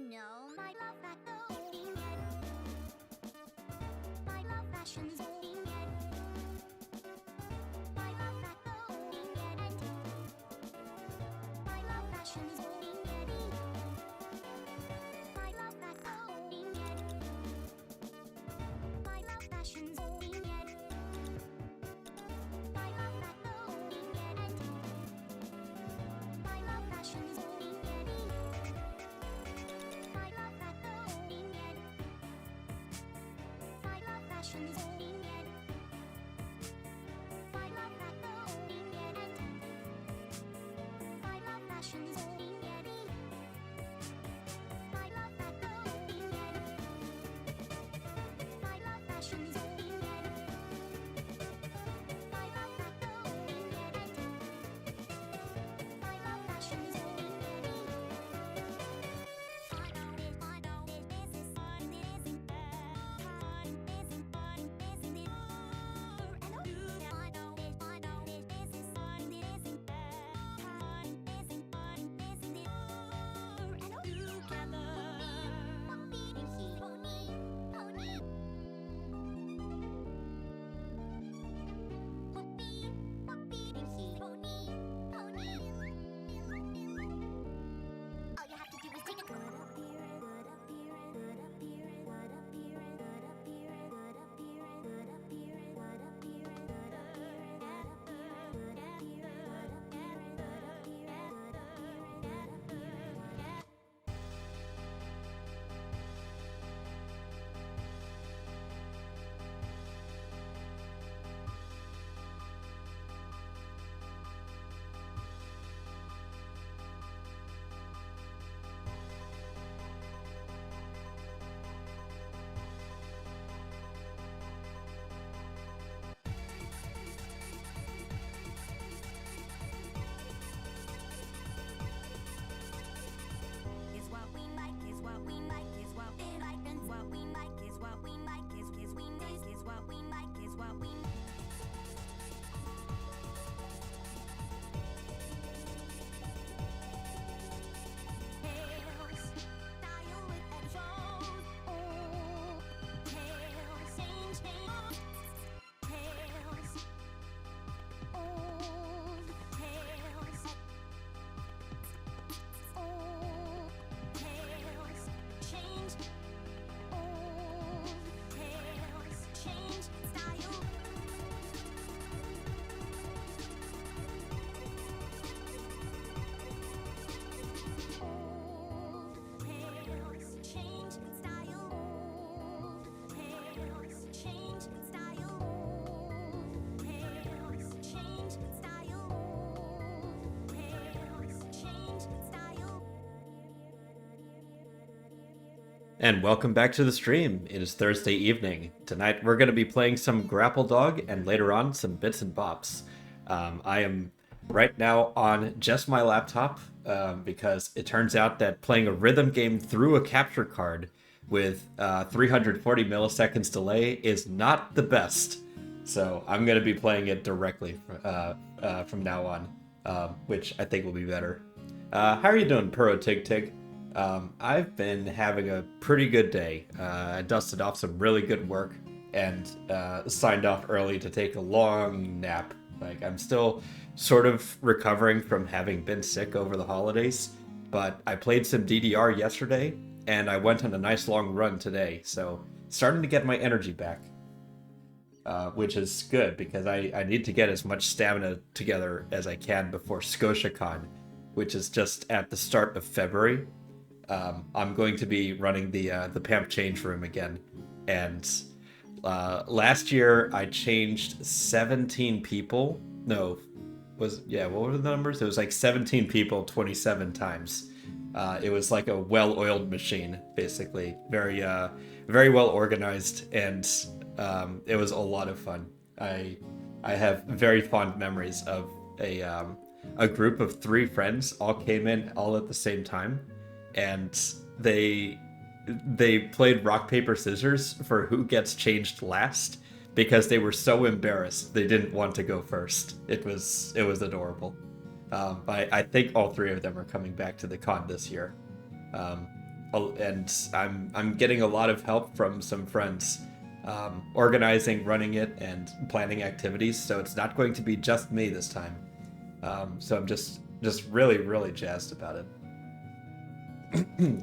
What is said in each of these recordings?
No, my love that going yet. My love fashion's going yet. My love that going yet. My love fashion's going yet. My love that going yet. My love fashion's going yet. My love that going yet. My love fashion's going yet. My love that going yet. My love fashion's going yet. My love that going yet. My love fashion's going yet. My love that going yet. My love fashion's going yet. My love that going yet. My love fashion's going yet. I know it, this is fun, it isn't bad. Isn't fun, isn't it? And I know it, this is fun, it isn't bad. Isn't fun, isn't And welcome back to the stream. It is Thursday evening. Tonight we're going to be playing some Grapple Dog and later on some Bits and Bops. I am right now on just my laptop because it turns out that playing a rhythm game through a capture card with 340 milliseconds delay is not the best. So I'm going to be playing it directly from now on, which I think will be better. How are you doing, Puro Tig Tig? I've been having a pretty good day. I dusted off some really good work and signed off early to take a long nap. Like, I'm still sort of recovering from having been sick over the holidays, but I played some DDR yesterday and I went on a nice long run today, so starting to get my energy back. Which is good because I need to get as much stamina together as I can before ScotiaCon, which is just at the start of February. I'm going to be running the PAMP change room again, and last year I changed 17 people. No, what were the numbers? It was like 17 people 27 times. It was like a well-oiled machine, basically. Very well organized, and it was a lot of fun. I have very fond memories of a group of 3 friends all came in all at the same time, and they played rock paper scissors for who gets changed last because they were so embarrassed they didn't want to go first. It was adorable. I think all 3 of them are coming back to the con this year, and I'm getting a lot of help from some friends, organizing, running it, and planning activities. So it's not going to be just me this time. So I'm just really jazzed about it.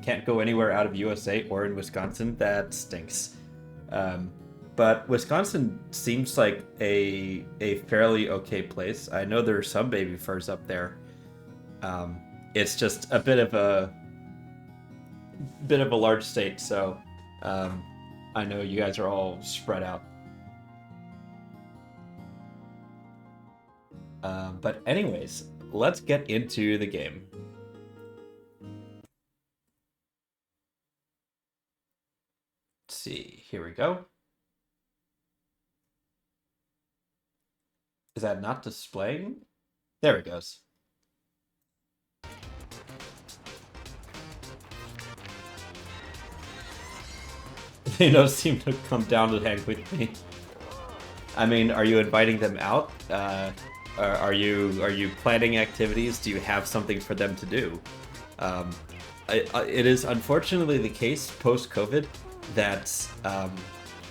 Can't go anywhere out of USA or in Wisconsin. That stinks. But Wisconsin seems like a fairly okay place. I know there are some baby furs up there. It's just a bit of a large state, so I know you guys are all spread out. But anyways, let's get into the game. Let's see, here we go. Is that not displaying? There it goes. They don't seem to come down to hang with me. I mean, are you inviting them out? Are you planning activities? Do you have something for them to do? It is unfortunately the case post-COVID that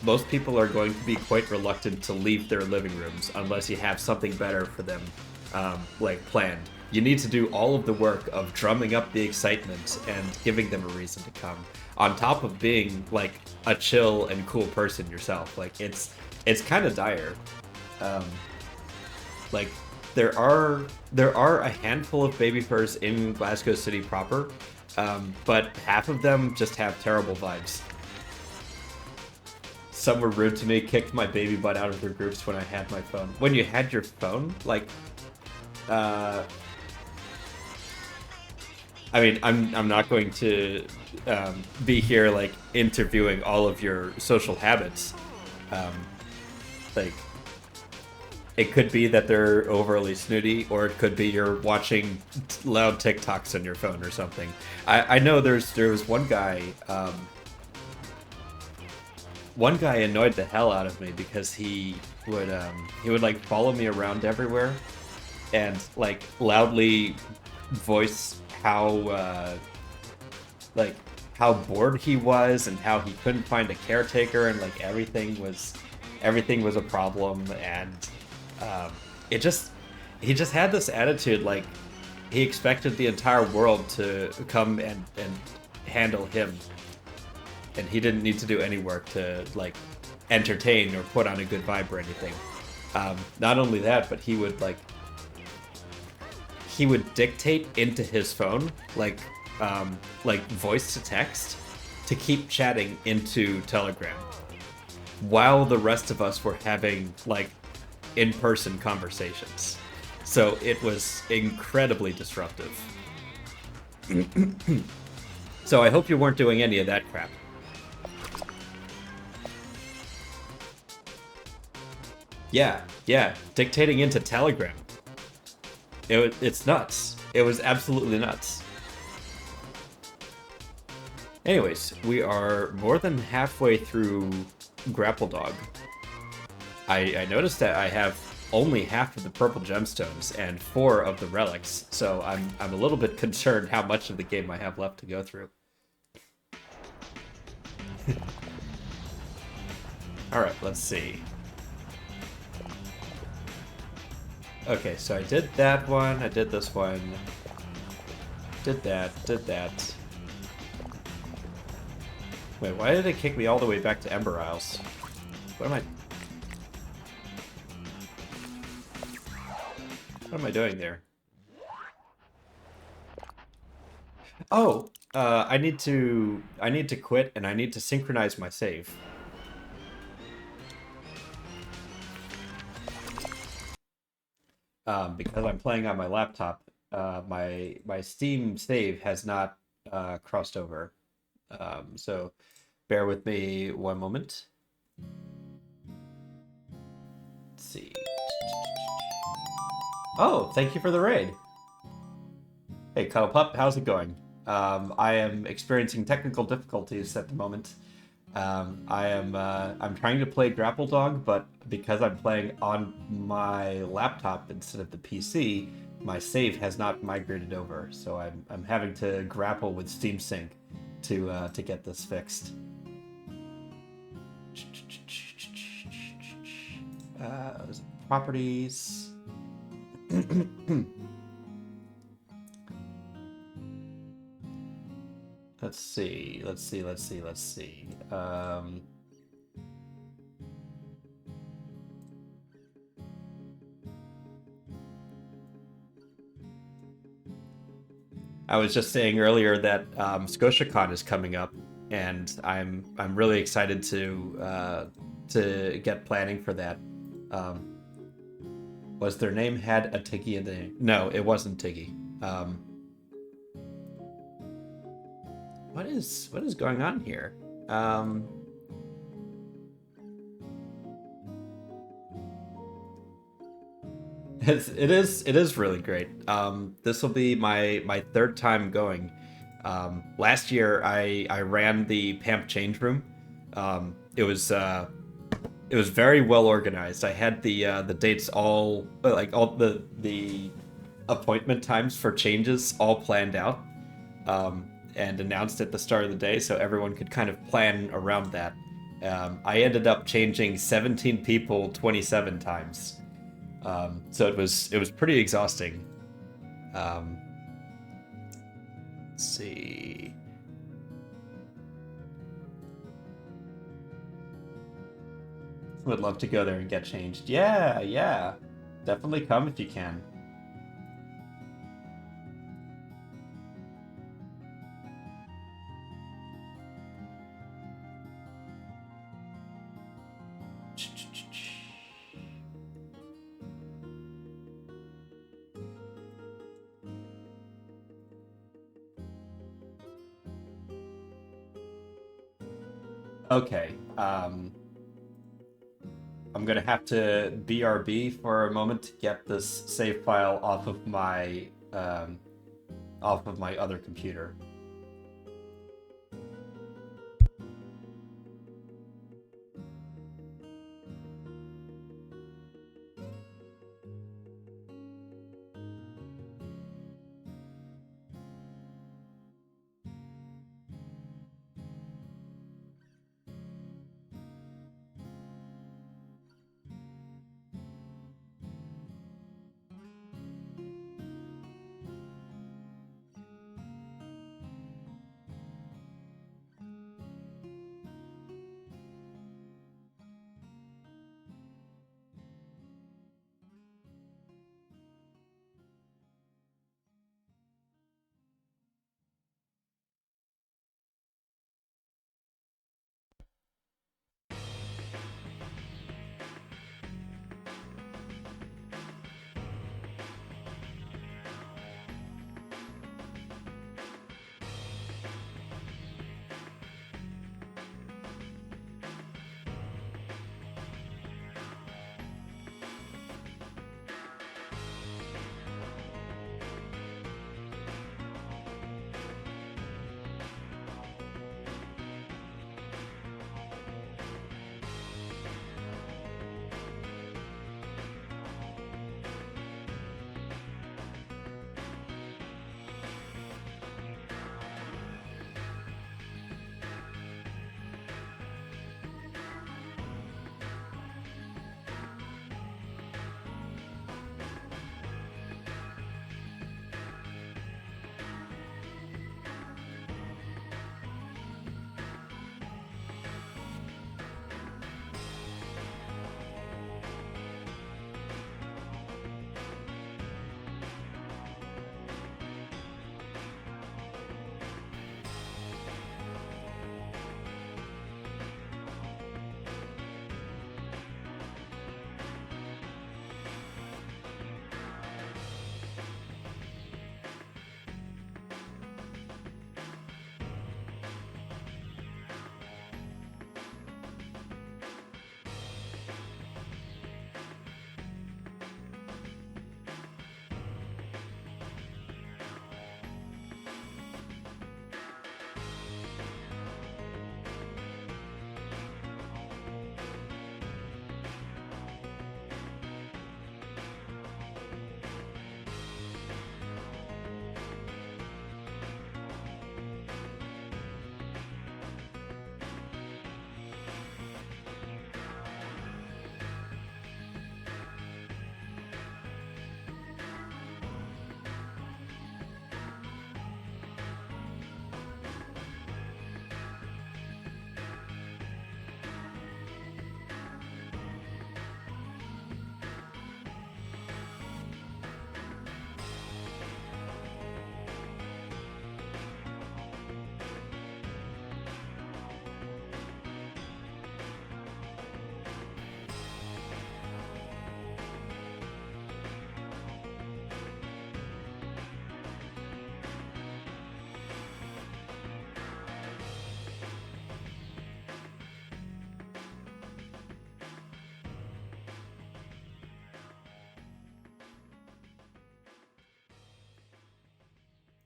most people are going to be quite reluctant to leave their living rooms unless you have something better for them, like planned. You need to do all of the work of drumming up the excitement and giving them a reason to come, on top of being like a chill and cool person yourself. Like, it's kind of dire. Like, there are a handful of baby furs in Glasgow City proper, but half of them just have terrible vibes. Some were rude to me, kicked my baby butt out of their groups when I had my phone. When you had your phone? Like, I mean, I'm not going to be here, like, interviewing all of your social habits. Like, it could be that they're overly snooty, or it could be you're watching loud TikToks on your phone or something. I know there was one guy... One guy annoyed the hell out of me because he would like follow me around everywhere and like loudly voice how bored he was and how he couldn't find a caretaker, and like everything was a problem, and he just had this attitude like he expected the entire world to come and handle him. And he didn't need to do any work to, like, entertain or put on a good vibe or anything. Not only that, but he would dictate into his phone, like voice to text, to keep chatting into Telegram, while the rest of us were having, like, in-person conversations. So it was incredibly disruptive. So I hope you weren't doing any of that crap. Yeah, dictating into Telegram. It's nuts. It was absolutely nuts. Anyways, we are more than halfway through Grapple Dog. I noticed that I have only half of the purple gemstones and 4 of the relics, so I'm a little bit concerned how much of the game I have left to go through. Alright, let's see. Okay, so I did that one, I did this one, did that. Wait, why did it kick me all the way back to Ember Isles? What am I doing there? Oh, I need to quit and I need to synchronize my save. Because I'm playing on my laptop, my Steam save has not crossed over. So bear with me one moment. Let's see. Oh, thank you for the raid. Hey, Cuddle Pup, how's it going? I am experiencing technical difficulties at the moment. I'm trying to play Grapple Dog, but because I'm playing on my laptop instead of the PC, my save has not migrated over. So I'm having to grapple with Steam Sync to get this fixed. Properties. Let's see. I was just saying earlier that ScotiaCon is coming up, and I'm really excited to get planning for that. Was their name had a Tiggy in the name? No, it wasn't Tiggy. What is going on here? It is really great. This will be my third time going. Last year I ran the Pamp Change Room. It was very well organized. I had the dates all like all the appointment times for changes all planned out, and announced at the start of the day so everyone could kind of plan around that. I ended up changing 17 people 27 times. So it was pretty exhausting. Let's see. Would love to go there and get changed. Yeah. Definitely come if you can. Okay. I'm gonna have to BRB for a moment to get this save file off of my other computer.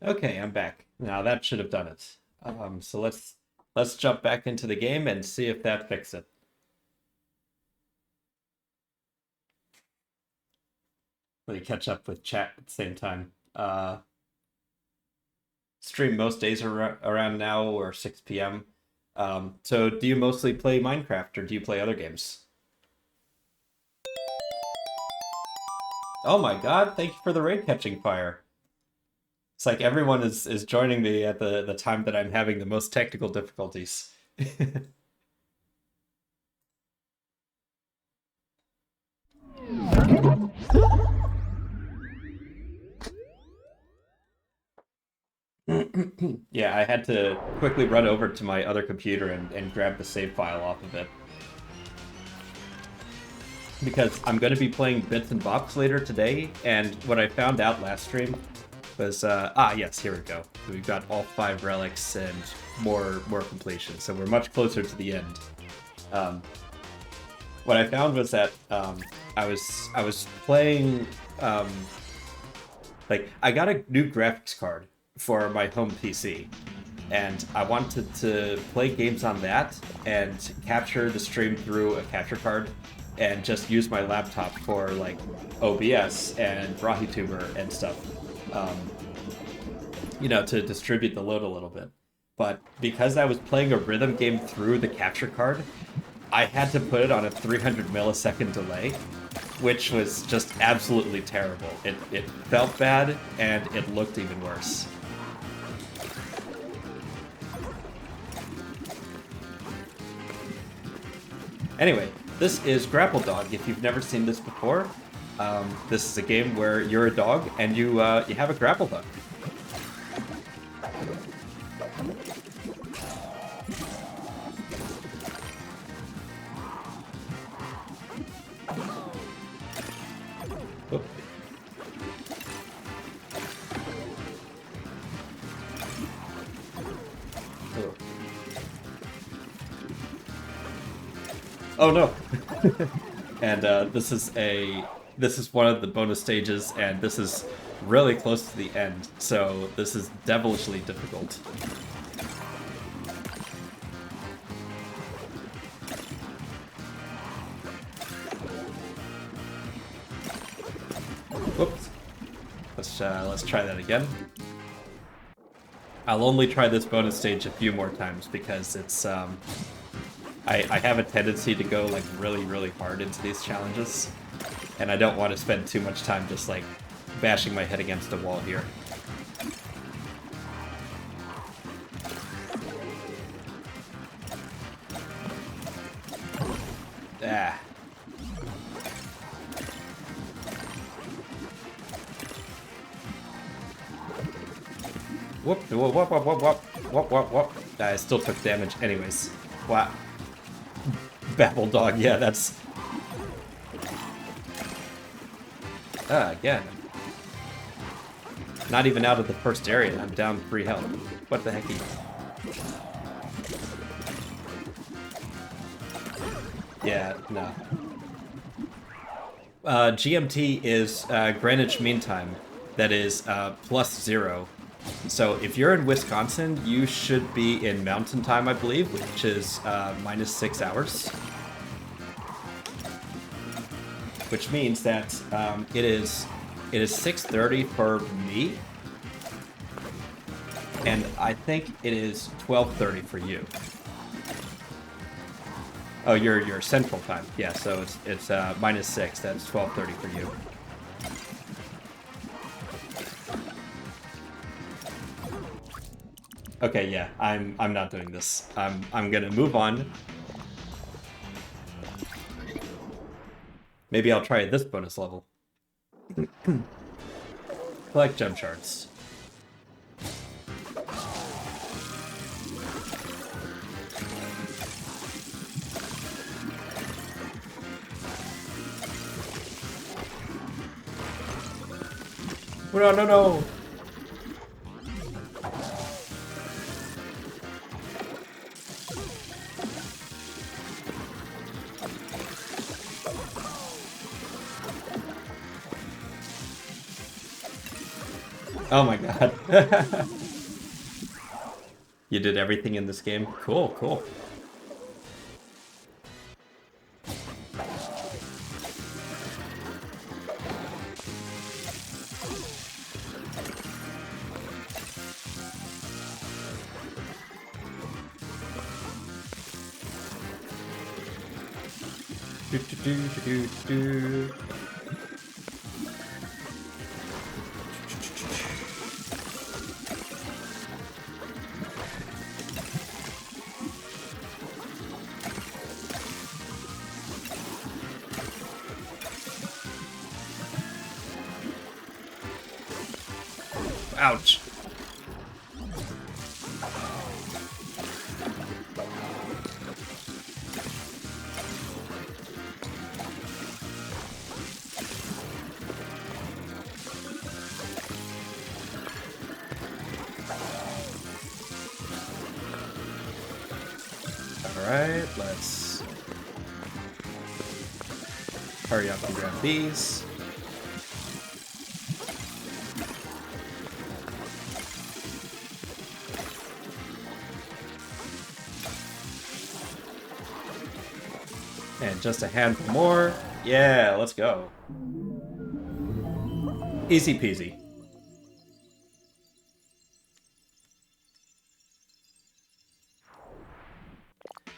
Okay, I'm back. Now that should have done it. So let's jump back into the game and see if that fixes it. Let me catch up with chat at the same time. Stream most days around now or 6 p.m. So do you mostly play Minecraft or do you play other games? Oh my god, thank you for the raid catching fire. It's like everyone is joining me at the time that I'm having the most technical difficulties. Yeah, I had to quickly run over to my other computer and grab the save file off of it. Because I'm going to be playing Bits and Bops later today, and what I found out last stream was, yes, here we go. We've got all 5 relics and more completion, so we're much closer to the end. What I found was that I was playing, like, I got a new graphics card for my home PC, and I wanted to play games on that and capture the stream through a capture card and just use my laptop for like OBS and RahiTuber and stuff, to distribute the load a little bit. But because I was playing a rhythm game through the capture card, I had to put it on a 300 millisecond delay, which was just absolutely terrible. It felt bad and it looked even worse. Anyway, this is Grapple Dog. If you've never seen this before, this is a game where you're a dog and you have a grapple hook. Oh no! And this is one of the bonus stages, and this is really close to the end, so this is devilishly difficult. Whoops. Let's try that again. I'll only try this bonus stage a few more times because it's I have a tendency to go like really hard into these challenges, and I don't want to spend too much time just like bashing my head against a wall here. Ah. Whoop, whoop, whoop, whoop, whoop, whoop, whoop, whoop. I still took damage anyways. Wow. Babble Dog, yeah, that's... again. Not even out of the first area, I'm down 3 health. What the hecky? Yeah, no. GMT is Greenwich Mean Time. That is +0. So if you're in Wisconsin, you should be in Mountain Time, I believe, which is -6 hours. Which means that it is 6:30 for me, and I think it is 12:30 for you. Oh, you're Central Time, yeah. So it's -6. That's 12:30 for you. Okay, yeah, I'm not doing this. I'm gonna move on. Maybe I'll try this bonus level. Collect gem shards. No, no, no! Oh my god. You did everything in this game? Cool, cool. Do, do, do, do, do. Ouch. Alright, let's hurry up and grab these. And just a handful more. Yeah, let's go. Easy peasy.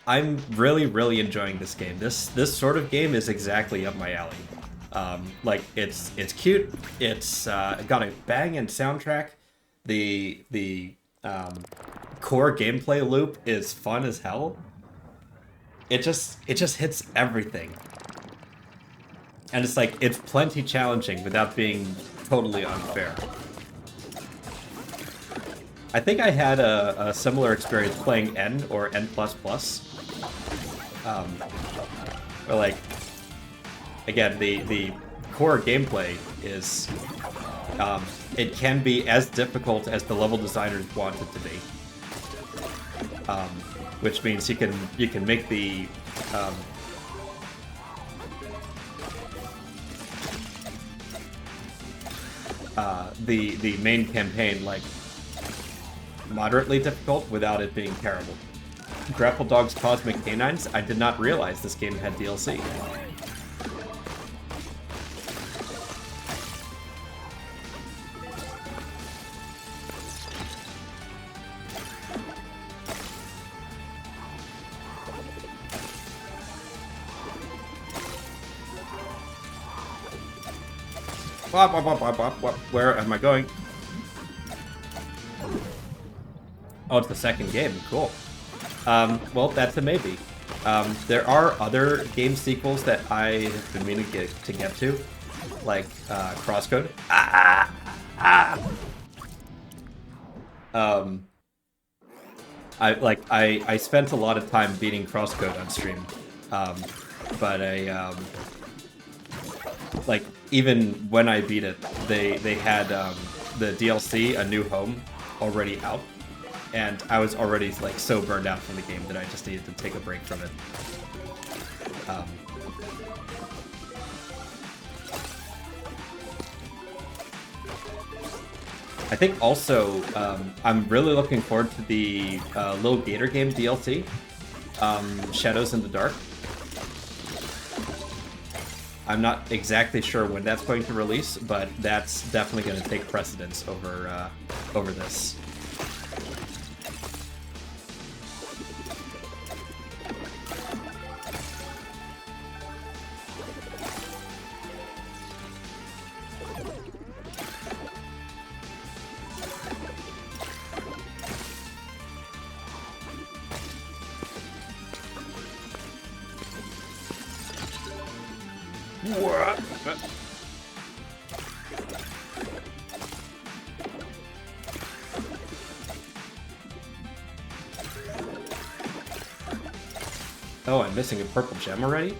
I'm really, really enjoying this game. This sort of game is exactly up my alley. Like it's cute. It's got a banging soundtrack. The core gameplay loop is fun as hell. It just hits everything. And it's like, it's plenty challenging without being totally unfair. I think I had a similar experience playing N or N++. Where like, again, the core gameplay is, it can be as difficult as the level designers want it to be. Which means you can make the the main campaign like moderately difficult without it being terrible. Grapple Dog's Cosmic Canines? I did not realize this game had DLC. Where am I going? Oh, it's the second game. Cool. Well, that's a maybe. There are other game sequels that I have been meaning to get to, like Crosscode. I spent a lot of time beating Crosscode on stream, but like even when I beat it, they had the DLC A New Home already out. And I was already like so burned out from the game that I just needed to take a break from it. I think also I'm really looking forward to the Little Gator Game DLC, Shadows in the Dark. I'm not exactly sure when that's going to release, but that's definitely going to take precedence over over this. Oh, I'm missing a purple gem already?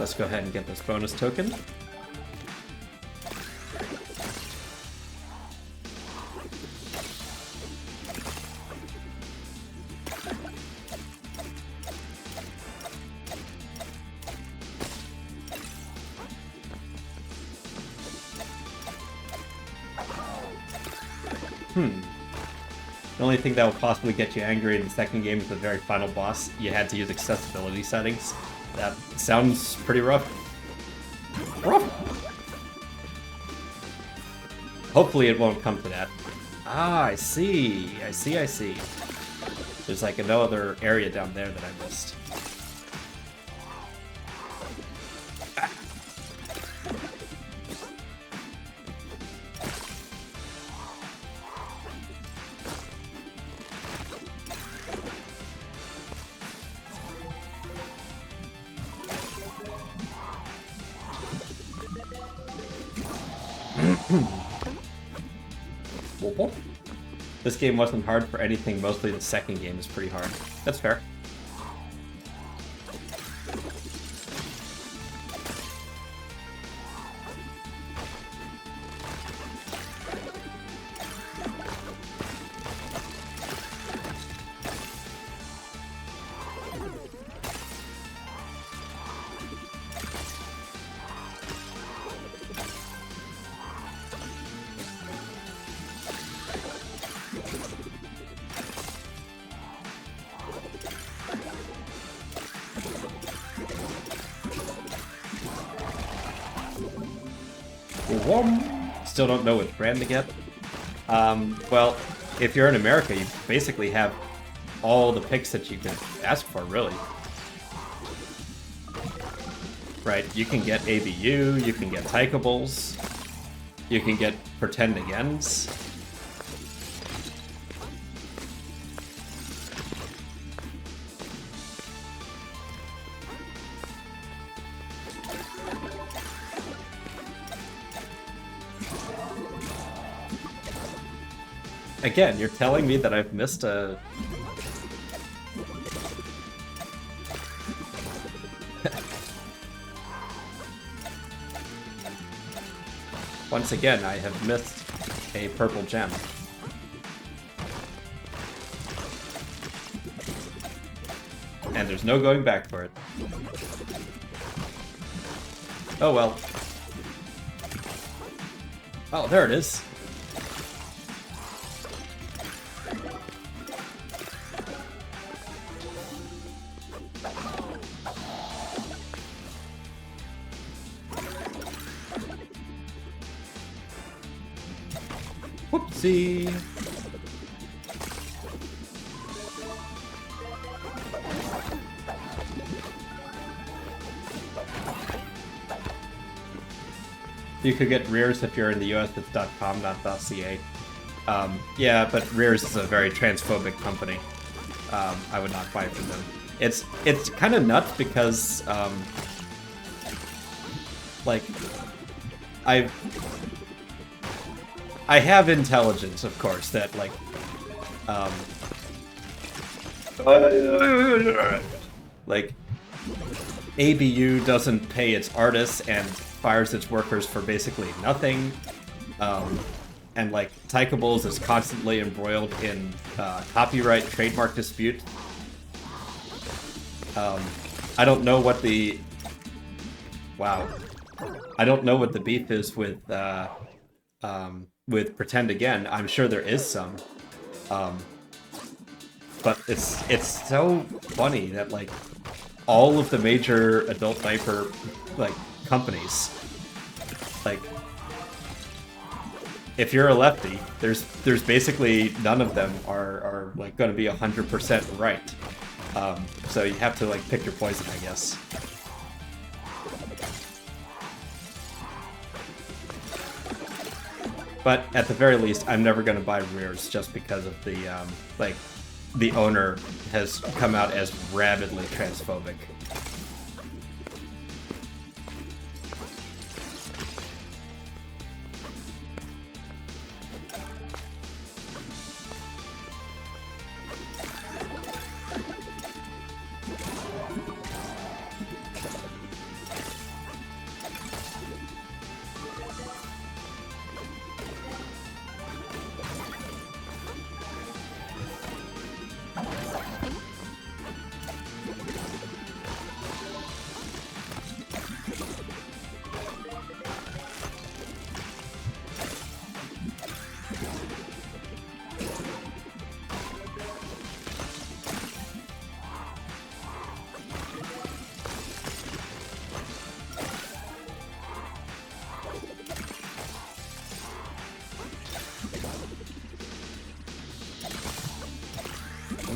Let's go ahead and get this bonus token. The only thing that will possibly get you angry in the second game is the very final boss. You had to use accessibility settings. That sounds pretty rough. Hopefully it won't come to that. Ah, I see. I see. There's like another area down there that I missed. This game wasn't hard for anything, mostly the second game is pretty hard. That's fair. Still don't know which brand to get. Well, if you're in America, you basically have all the picks that you can ask for, really. Right, you can get ABU, you can get Tykables, you can get Pretend Agains. Again, you're telling me that I've missed a... Once again, I have missed a purple gem. And there's no going back for it. Oh well. Oh, there it is. Whoopsie. You could get Rears if you're in the US, it's .com, not .ca. Yeah, but Rears is a very transphobic company. I would not buy from them. It's kind of nuts because, like, I have intelligence, of course, that, like, like, ABU doesn't pay its artists and fires its workers for basically nothing, and, like, Tykables is constantly embroiled in copyright trademark dispute. I don't know what the... Wow. I don't know what the beef is with Pretend Again. I'm sure there is some. But it's so funny that, like, all of the major adult diaper, like, companies, like, if you're a lefty, there's basically none of them are like going to be 100% right. So you have to, like, pick your poison, I guess. But at the very least, I'm never going to buy Rears just because of the, like, the owner has come out as rabidly transphobic.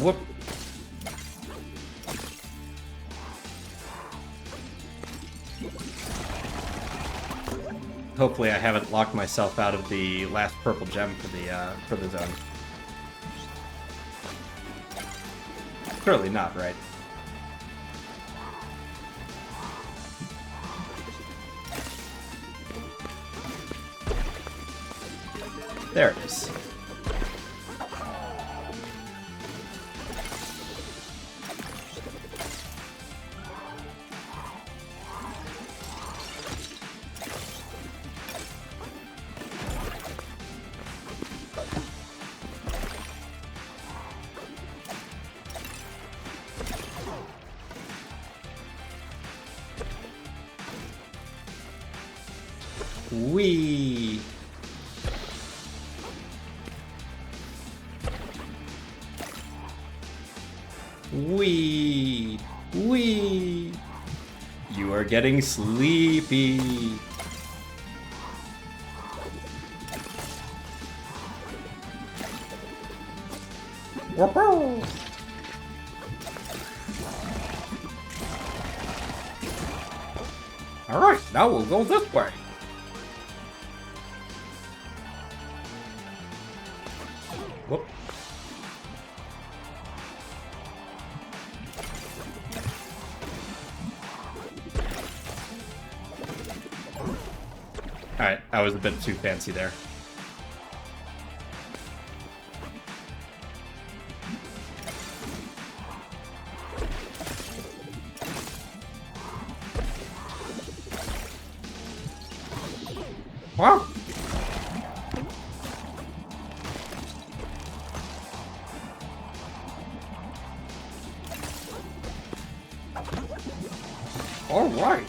Whoop. Hopefully I haven't locked myself out of the last purple gem for the zone. Surely not, right? There it is. Wee. Wee. Wee. You are getting sleepy. Whoop-woo. All right, now we'll go this way. Whoop. Alright, I was a bit too fancy there. Wow. All right.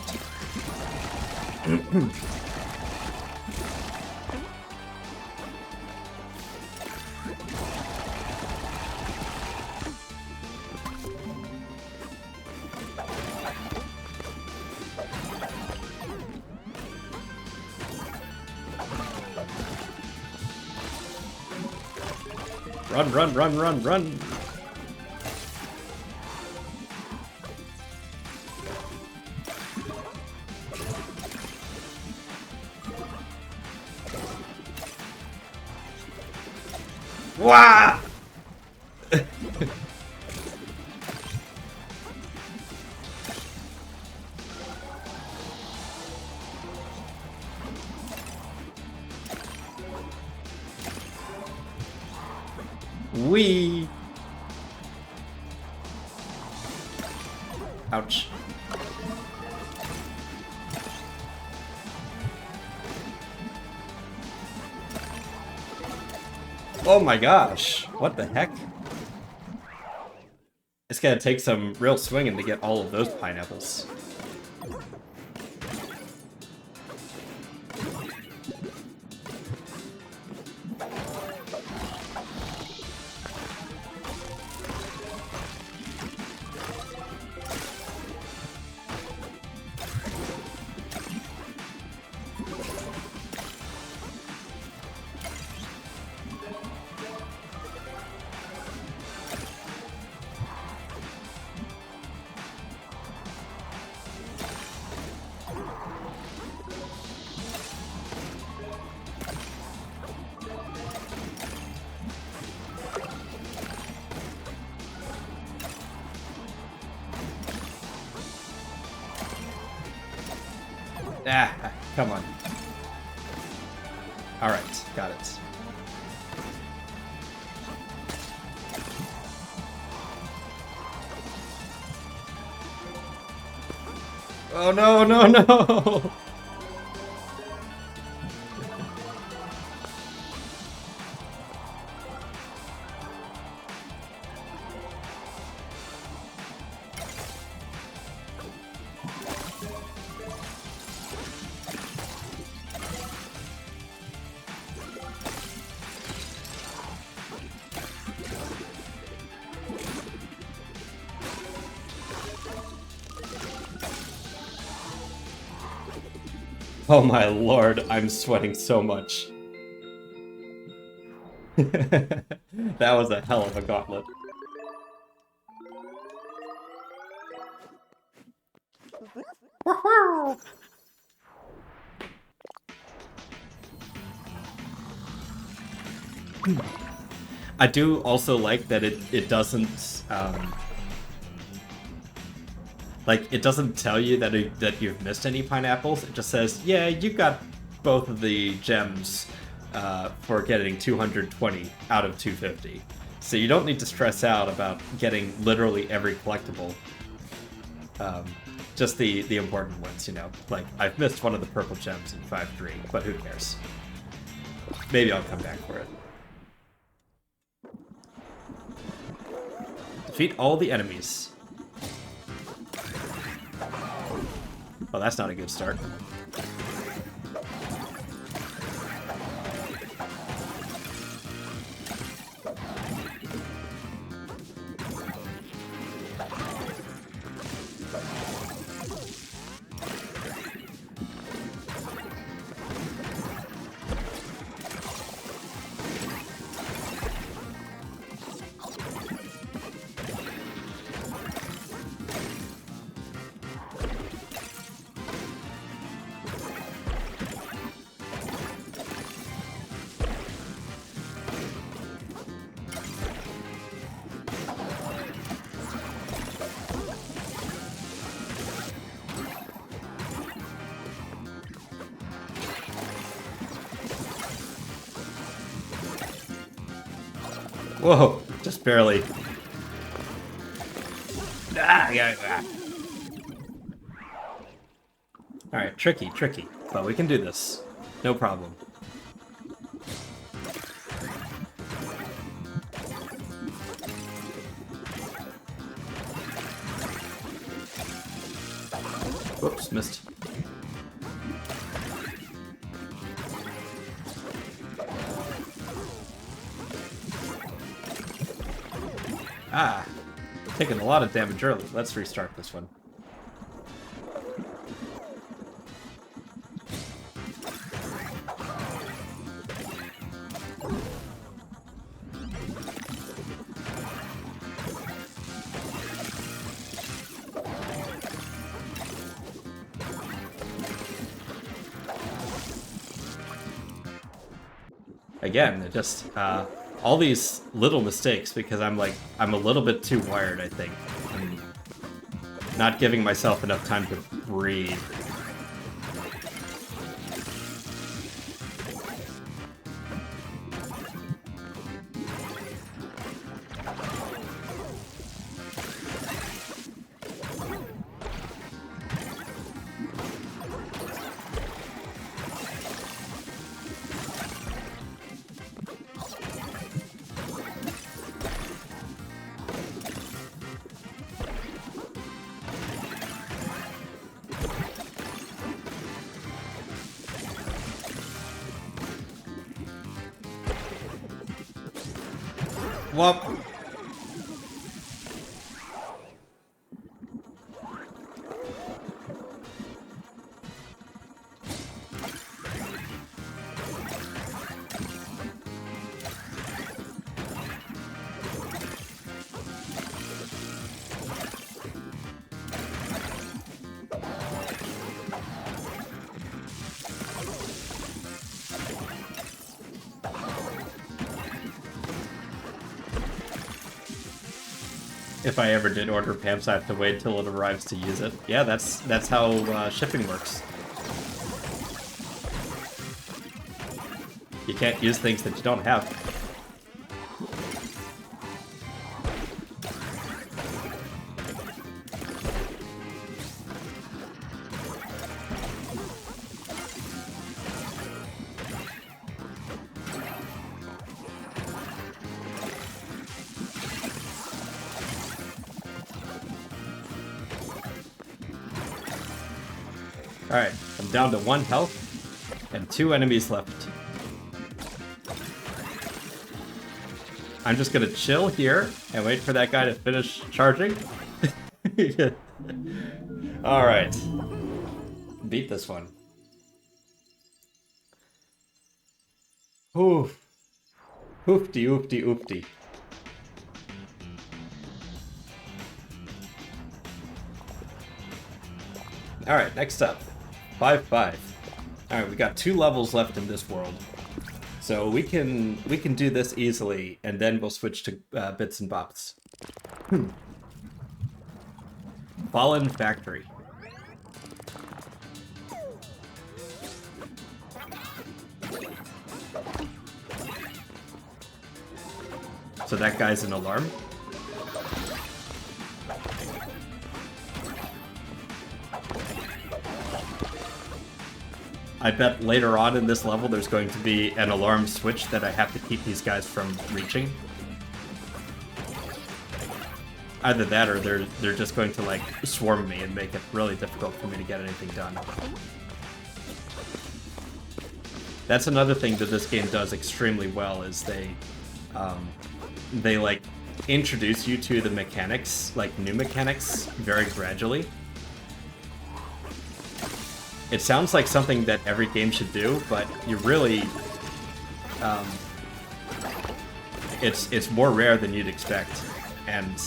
Run, run, run, run, run. Wah! Wee! Ouch. Oh my gosh, what the heck? It's gonna take some real swinging to get all of those pineapples. Ah, come on. Alright, got it. Oh no, no, no! Oh my lord, I'm sweating so much. That was a hell of a gauntlet. I do also like that it doesn't like it doesn't tell you that you've missed any pineapples. It just says, yeah, you got both of the gems for getting 220 out of 250. So you don't need to stress out about getting literally every collectible. Just the important ones, you know. Like, I've missed one of the purple gems in 5-3, but who cares? Maybe I'll come back for it. Defeat all the enemies. Well, that's not a good start. Whoa, just barely. Alright, tricky, but we can do this. No problem. Whoops, missed. Ah, taking a lot of damage early. Let's restart this one. Again, it just, all these little mistakes because I'm a little bit too wired, I think. I'm not giving myself enough time to breathe. Whoop. If I ever did order Pamps, I have to wait till it arrives to use it. Yeah, that's how shipping works. You can't use things that you don't have. Alright, I'm down to 1 health and 2 enemies left. I'm just gonna chill here and wait for that guy to finish charging. Alright. Beat this one. Oof. Oofty, oofty, oofty. Alright, next up. 5-5. Alright, we got 2 levels left in this world. So we can do this easily, and then we'll switch to bits and bops. Fallen Factory. So that guy's an alarm? I bet later on in this level there's going to be an alarm switch that I have to keep these guys from reaching. Either that or they're just going to like swarm me and make it really difficult for me to get anything done. That's another thing that this game does extremely well is they like introduce you to the mechanics, like new mechanics, very gradually. It sounds like something that every game should do, but you really, it's more rare than you'd expect. And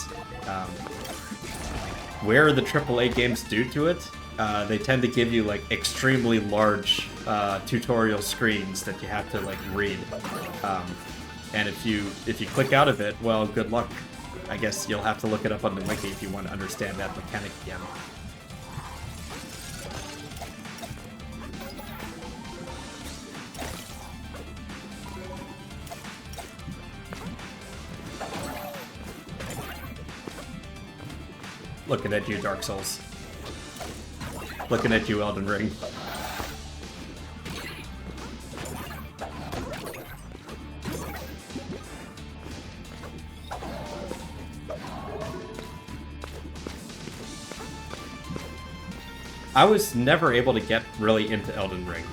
where the AAA games do to it, they tend to give you like extremely large tutorial screens that you have to like read. And if you click out of it, well, good luck. I guess you'll have to look it up on the wiki if you want to understand that mechanic again. Looking at you, Dark Souls. Looking at you, Elden Ring. I was never able to get really into Elden Ring.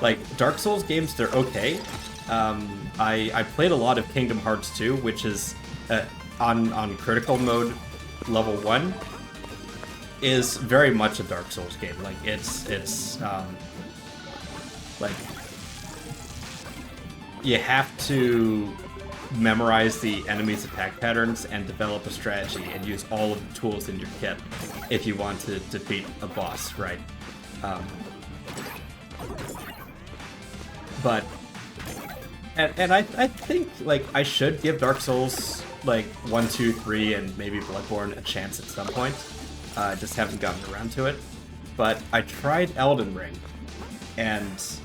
Like, Dark Souls games, they're okay. I played a lot of Kingdom Hearts 2, which is, on critical mode, level 1, is very much a Dark Souls game. Like, it's like, you have to memorize the enemy's attack patterns and develop a strategy and use all of the tools in your kit if you want to defeat a boss, right? But and I think like I should give Dark Souls like 1, 2, 3 and maybe Bloodborne a chance at some point. I just haven't gotten around to it. But I tried Elden Ring and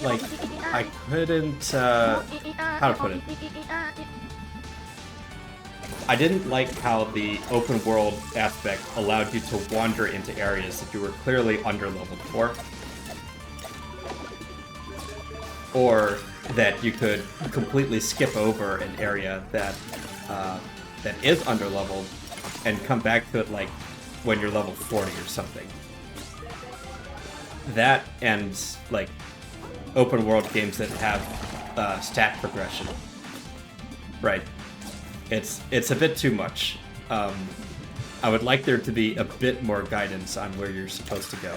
like, I couldn't, how to put it? I didn't like how the open world aspect allowed you to wander into areas that you were clearly underleveled for. Or that you could completely skip over an area that that is underleveled and come back to it like when you're level 40 or something. That and like open world games that have stat progression. Right. It's a bit too much. I would like there to be a bit more guidance on where you're supposed to go.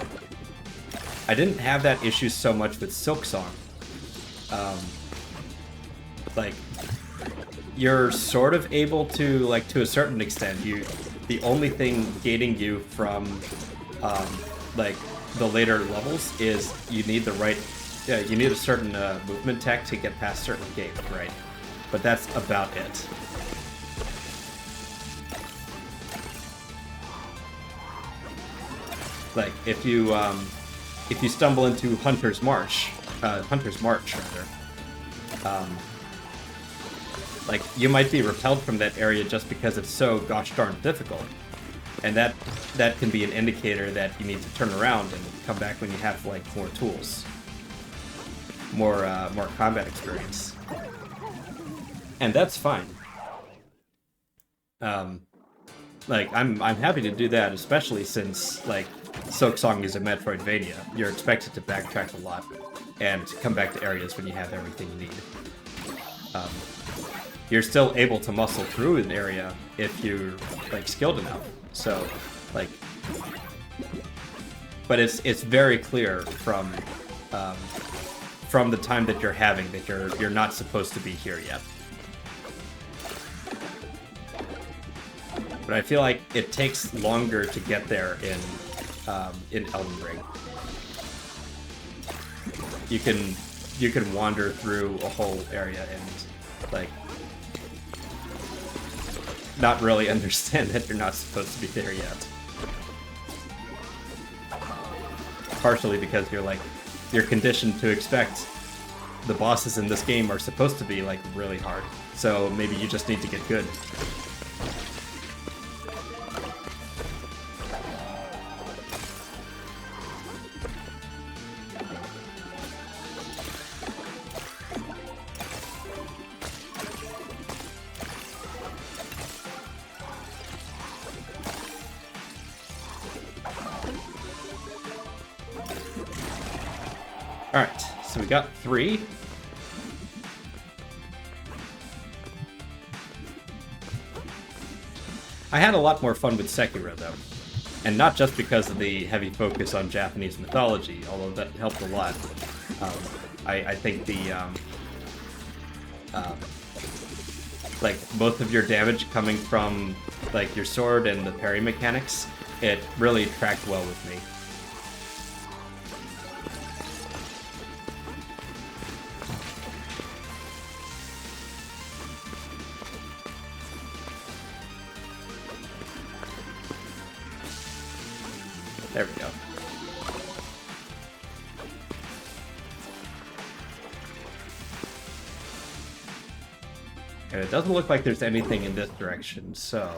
I didn't have that issue so much with Silksong. Like, you're sort of able to, like, to a certain extent. The only thing gating you from, like, the later levels is you need the right, you need a certain movement tech to get past certain gates, right? But that's about it. Like, if you stumble into Hunter's March, rather, like, you might be repelled from that area just because it's so gosh darn difficult. And that can be an indicator that you need to turn around and come back when you have, like, more tools. More combat experience. And that's fine. Like, I'm happy to do that, especially since, like, Silksong is a Metroidvania. You're expected to backtrack a lot and come back to areas when you have everything you need. You're still able to muscle through an area if you're, like, skilled enough. So, like, but it's very clear from the time that you're having that you're not supposed to be here yet. but I feel like it takes longer to get there in Elden Ring. You can wander through a whole area and like not really understand that you're not supposed to be there yet. Partially because you're conditioned to expect the bosses in this game are supposed to be like really hard. So maybe you just need to get good. Alright, so we got 3. I had a lot more fun with Sekiro, though. And not just because of the heavy focus on Japanese mythology, although that helped a lot. I think the, like, both of your damage coming from, like, your sword and the parry mechanics, it really tracked well with me. There we go. And it doesn't look like there's anything in this direction, so...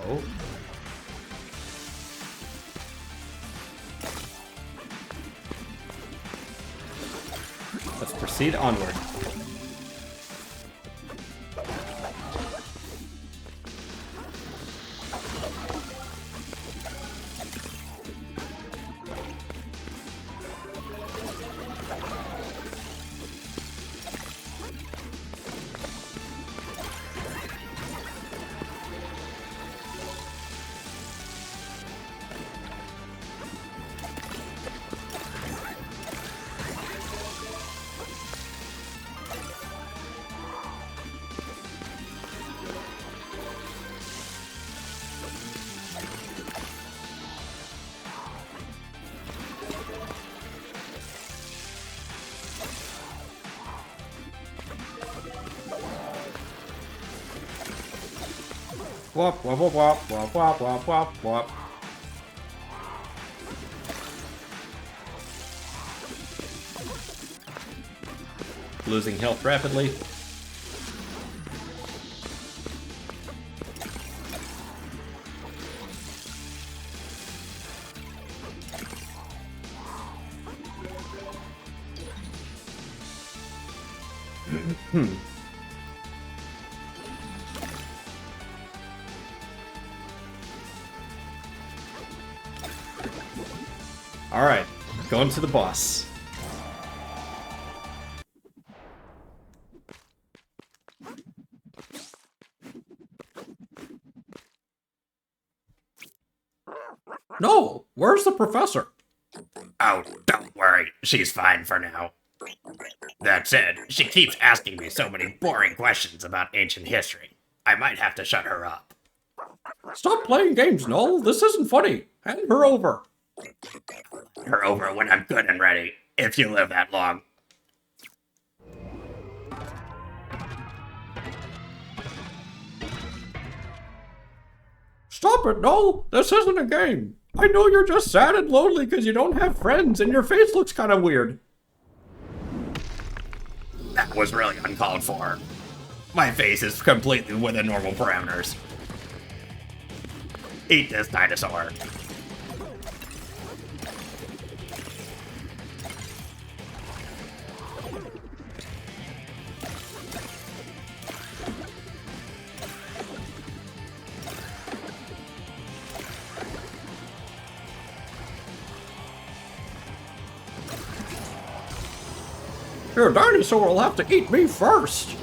let's proceed onward. Wop, wop, wop, wop, wop, wop, wop, wop, wop. Losing health rapidly. Alright, going to the boss. No, where's the professor? Oh, don't worry. She's fine for now. That said, she keeps asking me so many boring questions about ancient history. I might have to shut her up. Stop playing games, Noel. This isn't funny. Hand her over. Her over when I'm good and ready, if you live that long. Stop it, Noel. This isn't a game. I know you're just sad and lonely because you don't have friends and your face looks kind of weird. That was really uncalled for. My face is completely within normal parameters. Eat this dinosaur. Your dinosaur will have to eat me first.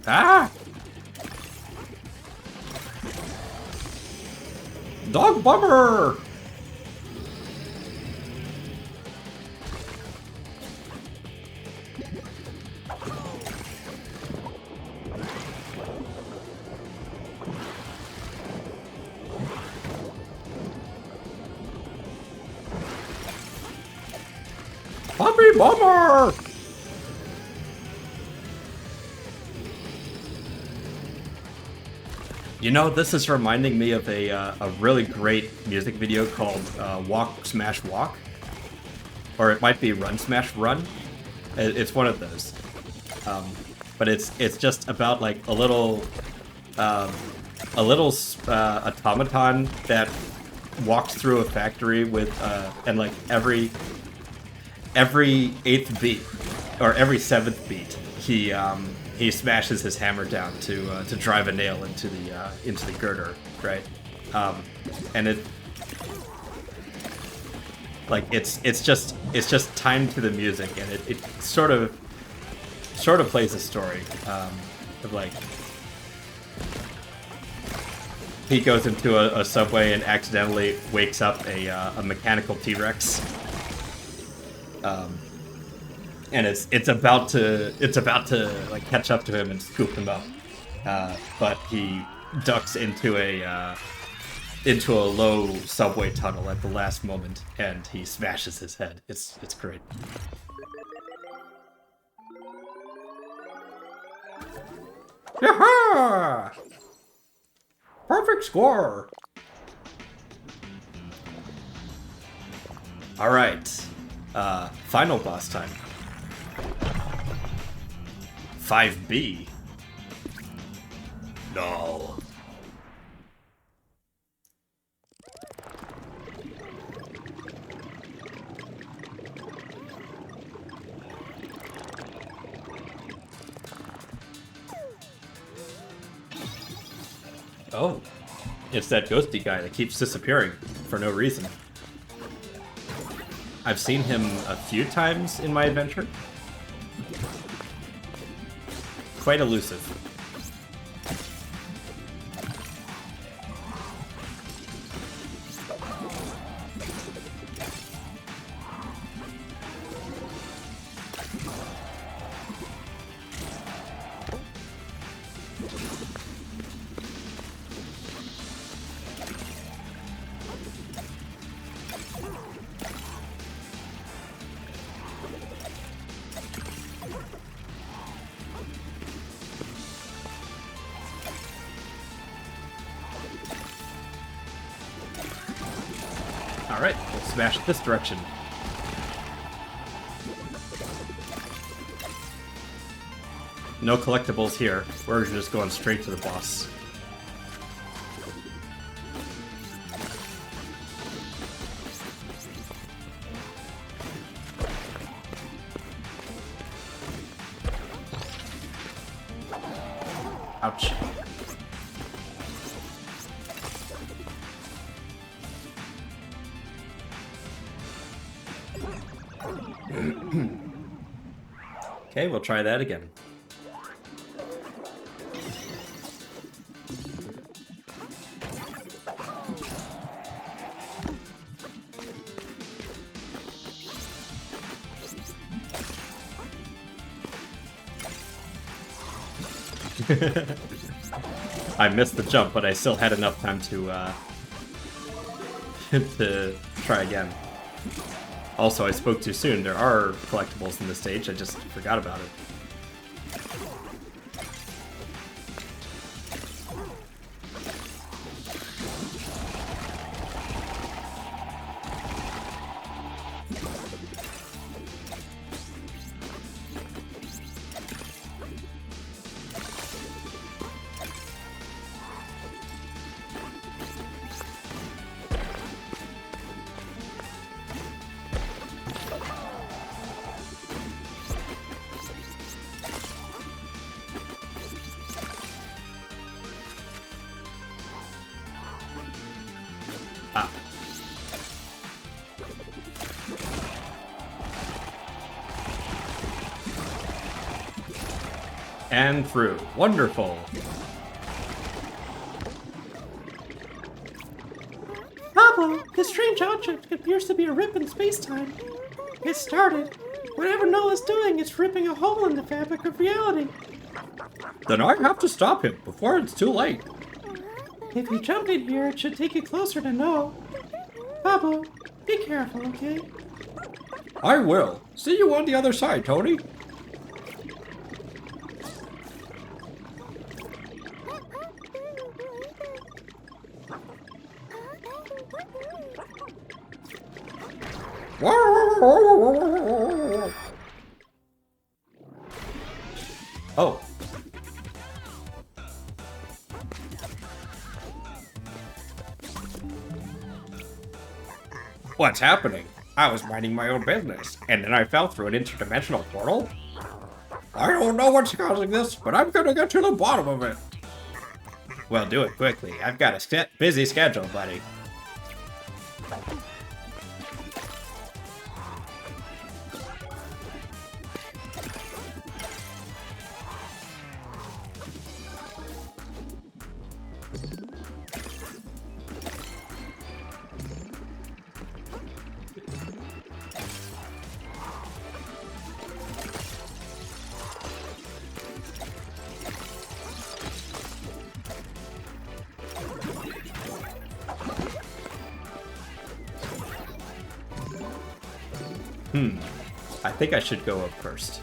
Ah! Dog bummer! Puppy bummer! You know, this is reminding me of a really great music video called Walk Smash Walk, or it might be Run Smash Run. It's one of those, but it's just about like a little automaton that walks through a factory with and like every 8th beat or every 7th beat he smashes his hammer down to drive a nail into the girder, right? And it like it's just timed to the music, and it sort of plays a story of like he goes into a subway and accidentally wakes up a mechanical T-Rex. And it's about to like catch up to him and scoop him up, but he ducks into a low subway tunnel at the last moment, and he smashes his head. It's great. Yaha! Perfect score. All right, final boss time. 5B. No. Oh, it's that ghosty guy that keeps disappearing for no reason. I've seen him a few times in my adventure. Quite elusive. Alright, we'll smash this direction. No collectibles here. We're just going straight to the boss. Ouch. Okay, we'll try that again. I missed the jump, but I still had enough time to to try again. Also, I spoke too soon. There are collectibles in this stage. I just forgot about it. And through. Wonderful. Pablo, this strange object appears to be a rip in space-time. It started. Whatever Nola's doing, it's ripping a hole in the fabric of reality. Then I have to stop him before it's too late. If you jump in here, it should take you closer to No. Pablo, be careful, okay? I will. See you on the other side, Tony. Oh. What's happening? I was minding my own business, and then I fell through an interdimensional portal? I don't know what's causing this, but I'm gonna get to the bottom of it. Well, do it quickly. I've got a busy schedule, buddy. I think I should go up first.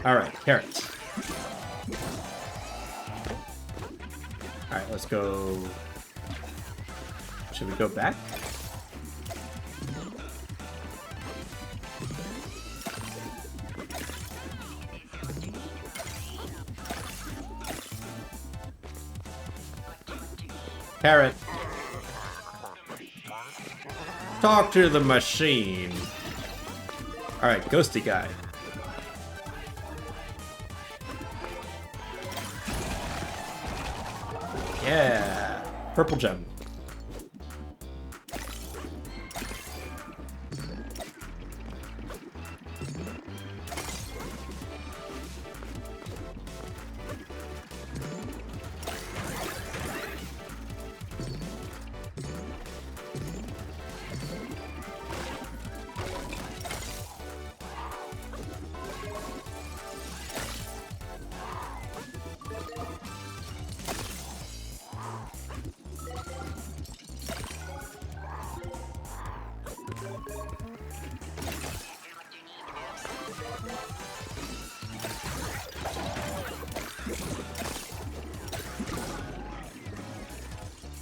Alright, carrots. Alright, let's go. Should we go back? Carrot. Talk to the machine. Alright, ghosty guy. Yeah. Purple gem.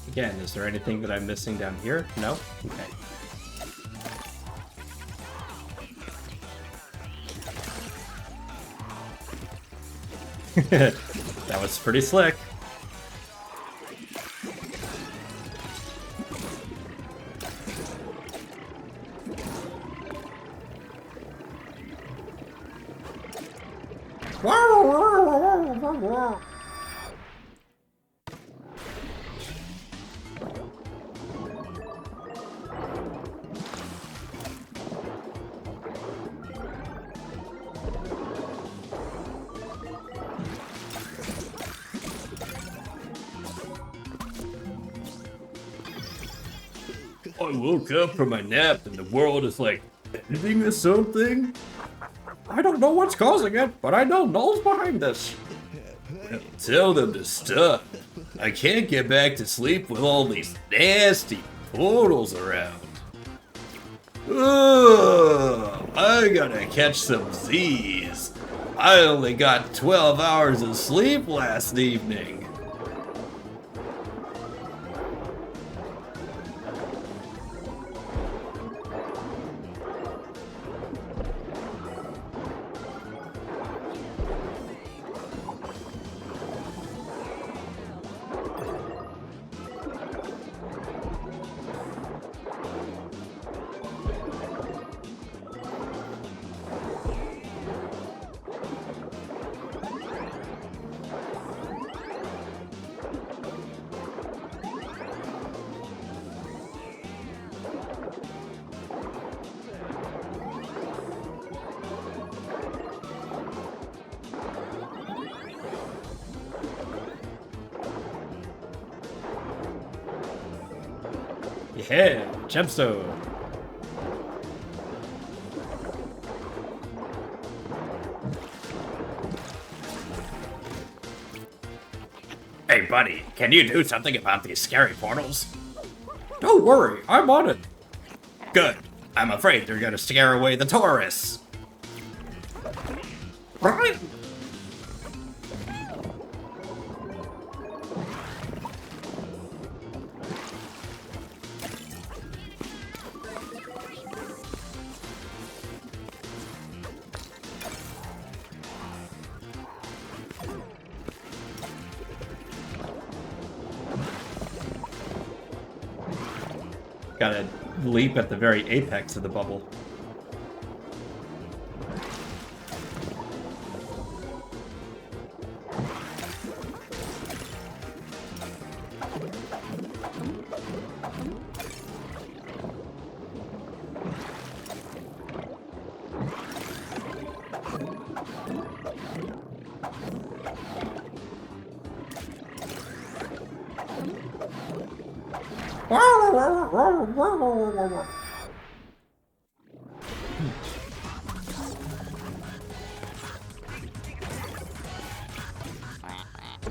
Again, is there anything that I'm missing down here? No? Okay. That was pretty slick. I woke up from my nap and the world is like ending or something. I don't know what's causing it, but I know Null's behind this. Well, tell them to stop. I can't get back to sleep with all these nasty portals around. Ugh, I gotta catch some Z's. I only got 12 hours of sleep last evening. Yeah, gemstone. Hey, buddy, can you do something about these scary portals? Don't worry, I'm on it. Good. I'm afraid they're gonna scare away the tourists. Gotta leap at the very apex of the bubble.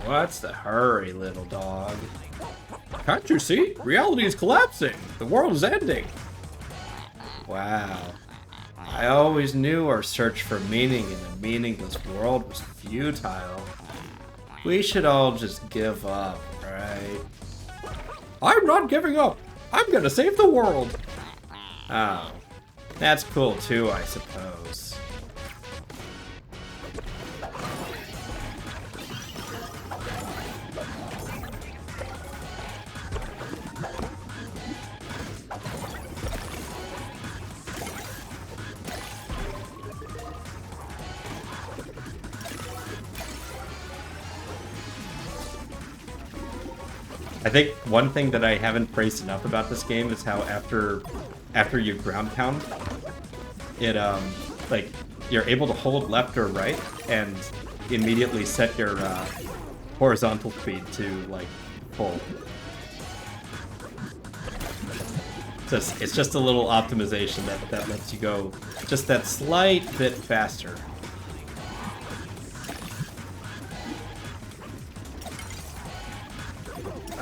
What's the hurry, little dog? Can't you see? Reality is collapsing. The world is ending. Wow. I always knew our search for meaning in a meaningless world was futile. We should all just give up, right? I'm not giving up. I'm gonna save the world. Oh, that's cool too, I suppose. I think one thing that I haven't praised enough about this game is how after you ground pound, it like you're able to hold left or right and immediately set your horizontal speed to like full. It's just a little optimization that lets you go just that slight bit faster.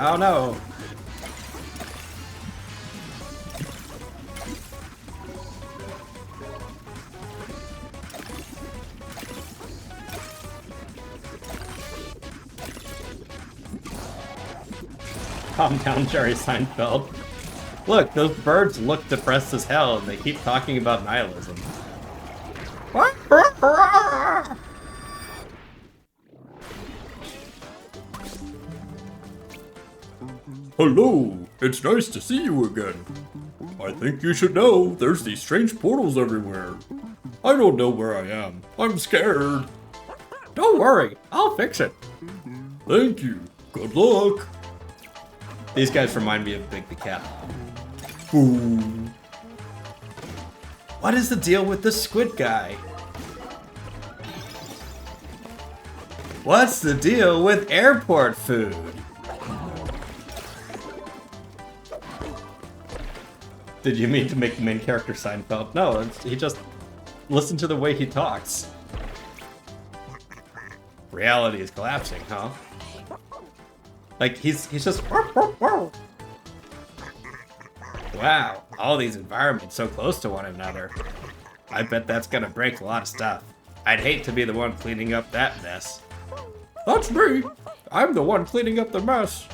Oh no! Calm down, Jerry Seinfeld. Look, those birds look depressed as hell and they keep talking about nihilism. Hello, it's nice to see you again. I think you should know there's these strange portals everywhere. I don't know where I am. I'm scared. Don't worry, I'll fix it. Thank you. Good luck. These guys remind me of Big the Cat. Ooh. What is the deal with the squid guy? What's the deal with airport food? Did you mean to make the main character Seinfeld? No, he just... Listen to the way he talks. Reality is collapsing, huh? Like, he's just... Wow, all these environments so close to one another. I bet that's gonna break a lot of stuff. I'd hate to be the one cleaning up that mess. That's me. I'm the one cleaning up the mess.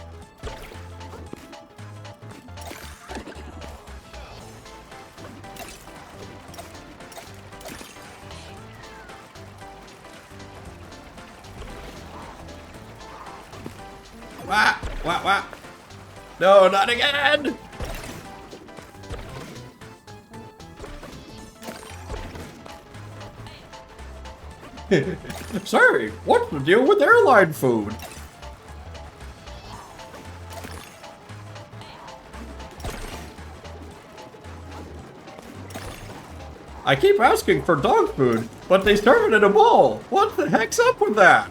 Wah! No, not again! Say, what's the deal with airline food? I keep asking for dog food, but they serve it in a bowl. What the heck's up with that?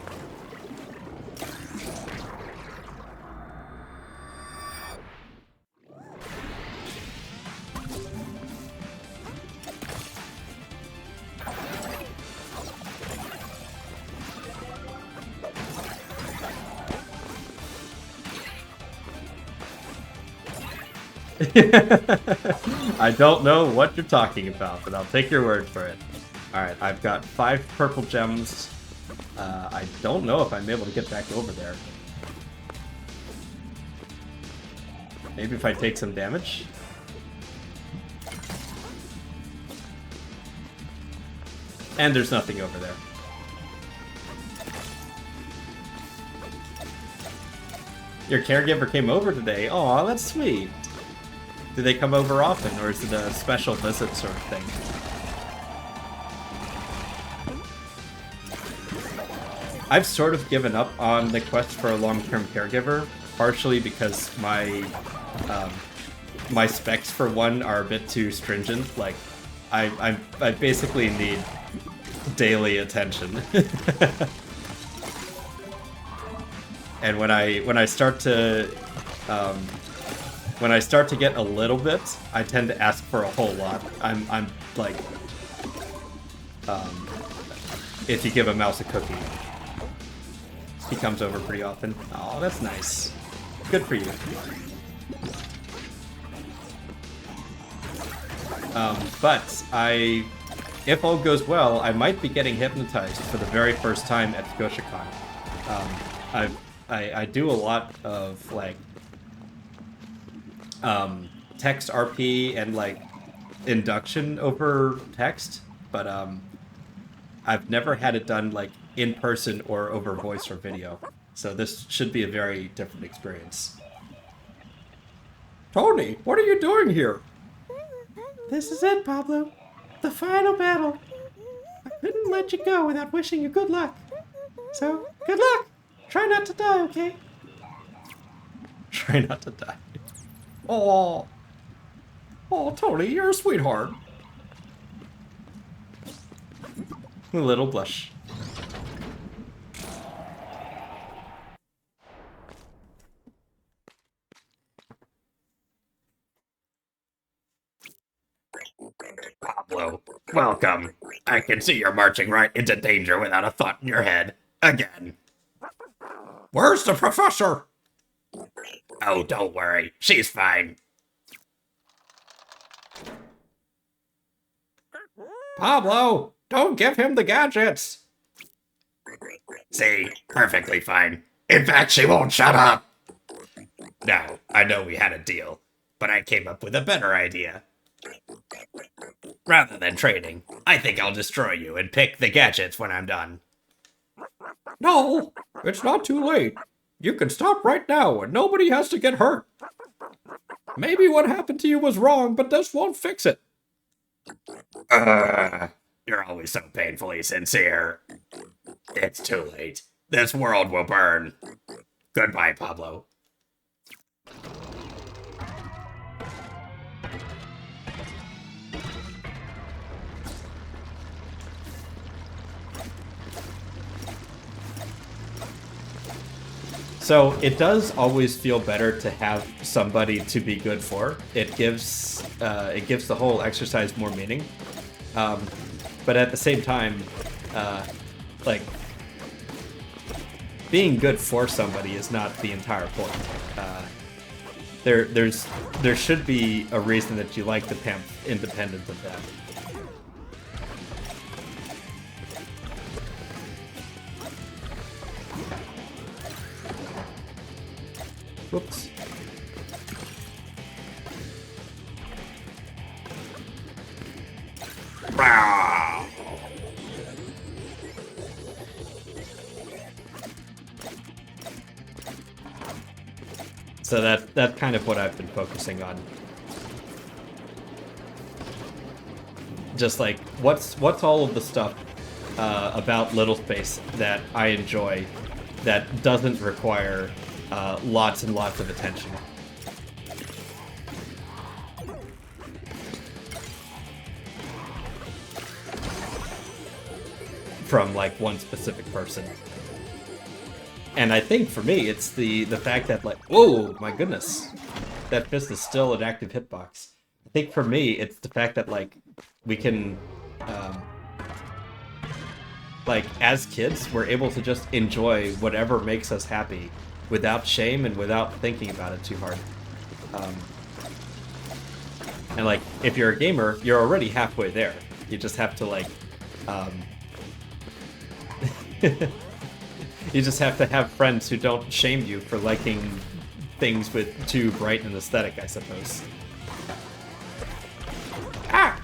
I don't know what you're talking about, but I'll take your word for it. Alright, I've got 5 purple gems. I don't know if I'm able to get back over there. Maybe if I take some damage? And there's nothing over there. Your caregiver came over today. Aw, that's sweet. Do they come over often, or is it a special visit sort of thing? I've sort of given up on the quest for a long-term caregiver, partially because my my specs for one are a bit too stringent. Like, I basically need daily attention. And when I start to get a little bit, I tend to ask for a whole lot. I'm like, if you give a mouse a cookie, he comes over pretty often. Oh, that's nice. Good for you. But if all goes well, I might be getting hypnotized for the very first time at ScotiaCon. I do a lot of like text RP and like induction over text, but I've never had it done like in person or over voice or video. So this should be a very different experience. Tony, what are you doing here? This is it, Pablo. The final battle. I couldn't let you go without wishing you good luck. So, good luck! Try not to die, okay? Try not to die. Oh, Tony, you're a sweetheart. A little blush. Pablo, welcome. I can see you're marching right into danger without a thought in your head. Again. Where's the professor? Oh, don't worry. She's fine. Pablo, don't give him the gadgets. See? Perfectly fine. In fact, she won't shut up. Now, I know we had a deal, but I came up with a better idea. Rather than trading, I think I'll destroy you and pick the gadgets when I'm done. No, it's not too late. You can stop right now and nobody has to get hurt. Maybe what happened to you was wrong, but this won't fix it. You're always so painfully sincere. It's too late. This world will burn. Goodbye, Pablo. So it does always feel better to have somebody to be good for. It gives the whole exercise more meaning. But at the same time, like being good for somebody is not the entire point. There should be a reason that you like the pimp, independent of that. Whoops. So that's kind of what I've been focusing on. Just like what's all of the stuff about Little Space that I enjoy that doesn't require lots and lots of attention. From like one specific person. And I think for me, it's the fact that like, whoa, my goodness, that fist is still an active hitbox. I think for me, it's the fact that like we can, like as kids, we're able to just enjoy whatever makes us happy without shame and without thinking about it too hard. And like, if you're a gamer, you're already halfway there. You just have to like, you just have to have friends who don't shame you for liking things with too bright an aesthetic, I suppose. Ah!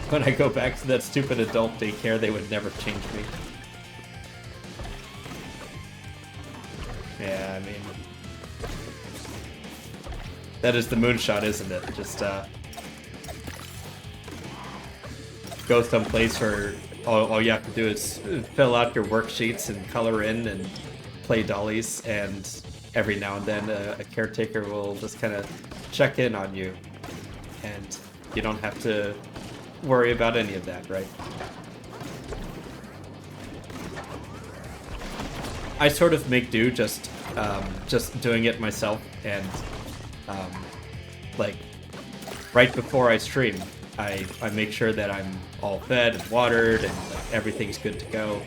When I go back to that stupid adult daycare, they would never change me. Yeah, I mean... That is the moonshot, isn't it? Just, go someplace where all you have to do is fill out your worksheets and color in and play dollies, and every now and then a caretaker will just kind of check in on you, and you don't have to worry about any of that, right? I sort of make do just doing it myself, and like right before I stream, I make sure that I'm all fed and watered and like, everything's good to go.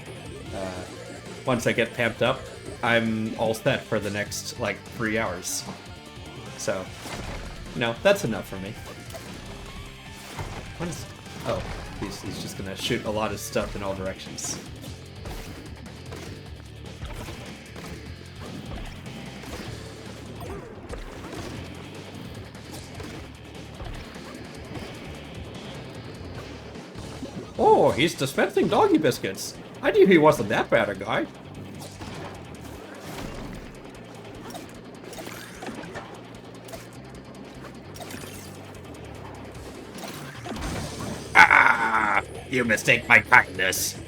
Once I get pamped up, I'm all set for the next like 3 hours. So, you know, that's enough for me. What is... Oh, he's just gonna shoot a lot of stuff in all directions. Oh, he's dispensing doggy biscuits. I knew he wasn't that bad a guy. Ah! You mistake my kindness.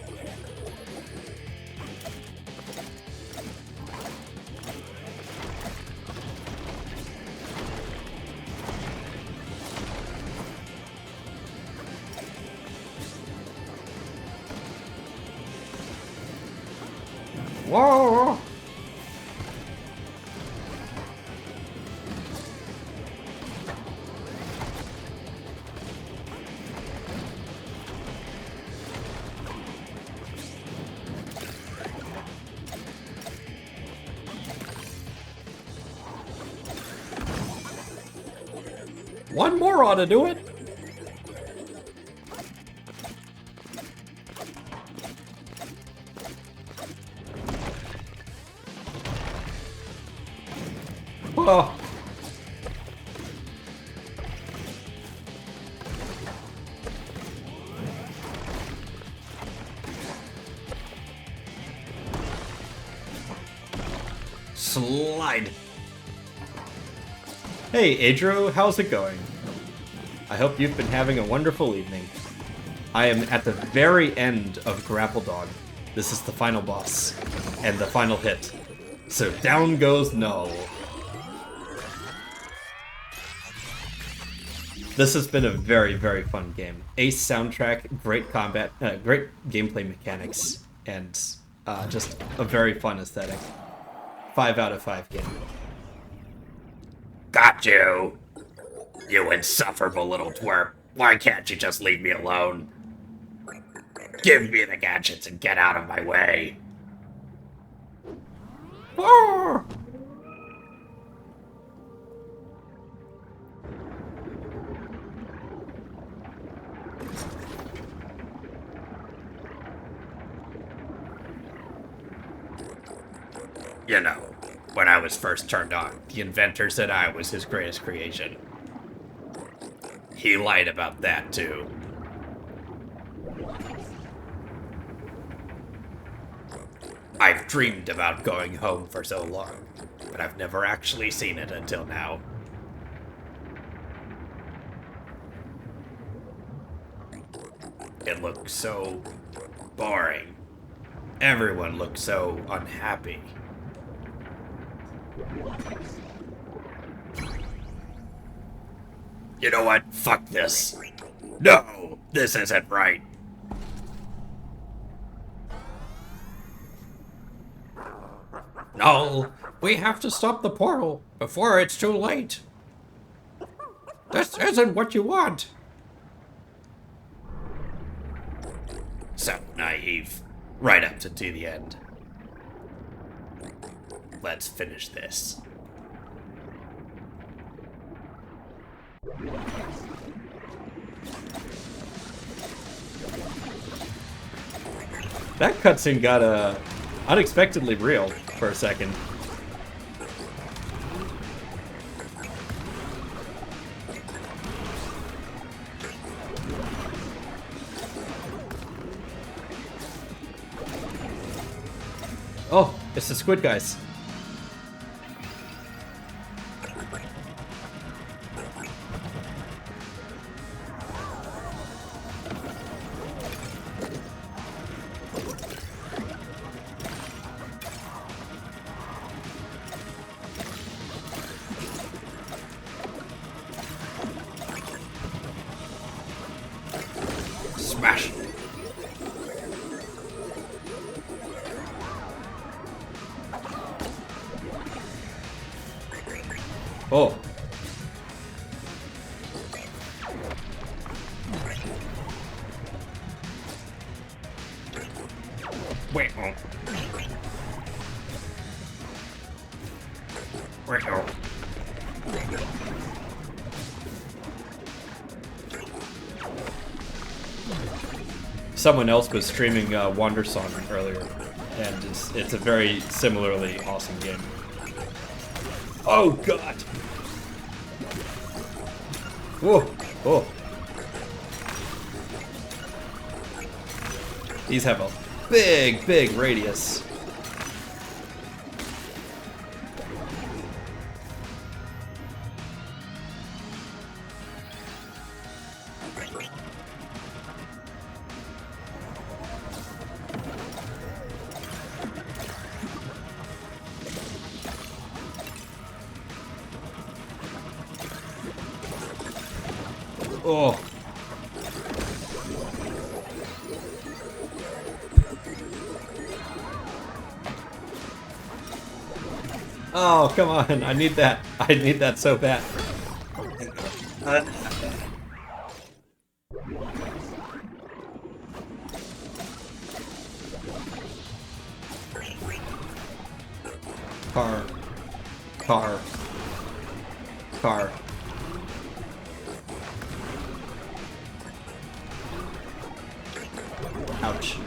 Whoa! One more ought to do it. Oh. Slide. Hey, Adro, how's it going? I hope you've been having a wonderful evening. I am at the very end of Grapple Dog. This is the final boss, and the final hit. So down goes Null. This has been a very, very fun game. Ace soundtrack, great combat, great gameplay mechanics, and just a very fun aesthetic. 5 out of 5 game. Got you. You insufferable little twerp. Why can't you just leave me alone? Give me the gadgets and get out of my way. Ah! You know, when I was first turned on, the inventor said I was his greatest creation. He lied about that, too. I've dreamed about going home for so long, but I've never actually seen it until now. It looks so boring. Everyone looks so unhappy. You know what? Fuck this. No, this isn't right. No, we have to stop the portal before it's too late. This isn't what you want. So naive. Right up to the end. Let's finish this. That cutscene got unexpectedly real for a second. Oh, it's the squid guys. Smash. Oh. Wait. Oh. Wait. Oh. Someone else was streaming Wander Song earlier, and it's a very similarly awesome game. Oh god! Whoa! Oh! These have a big radius. Oh. Oh, come on. I need that. I need that so bad. Car. Car. Car. Ouch.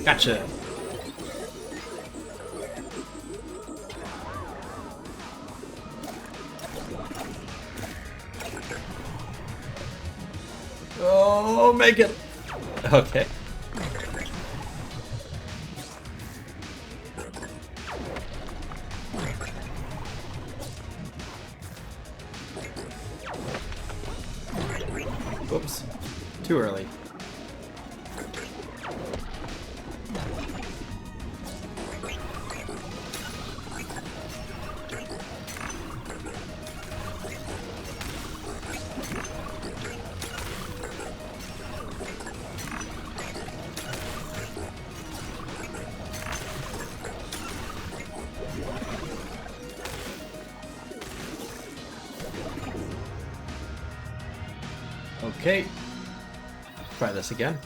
Gotcha. Oh, make it. Okay. Whoops. Too early. Okay. Try this again.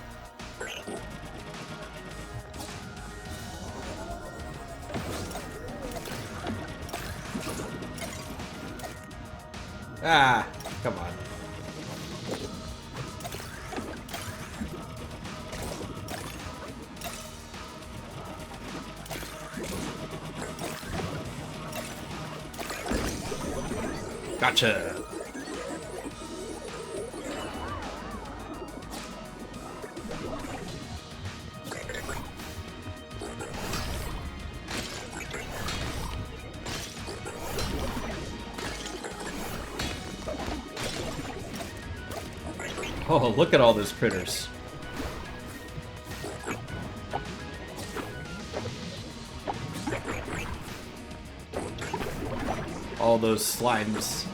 Ah, come on. Gotcha. Oh, look at all those critters. All those slimes.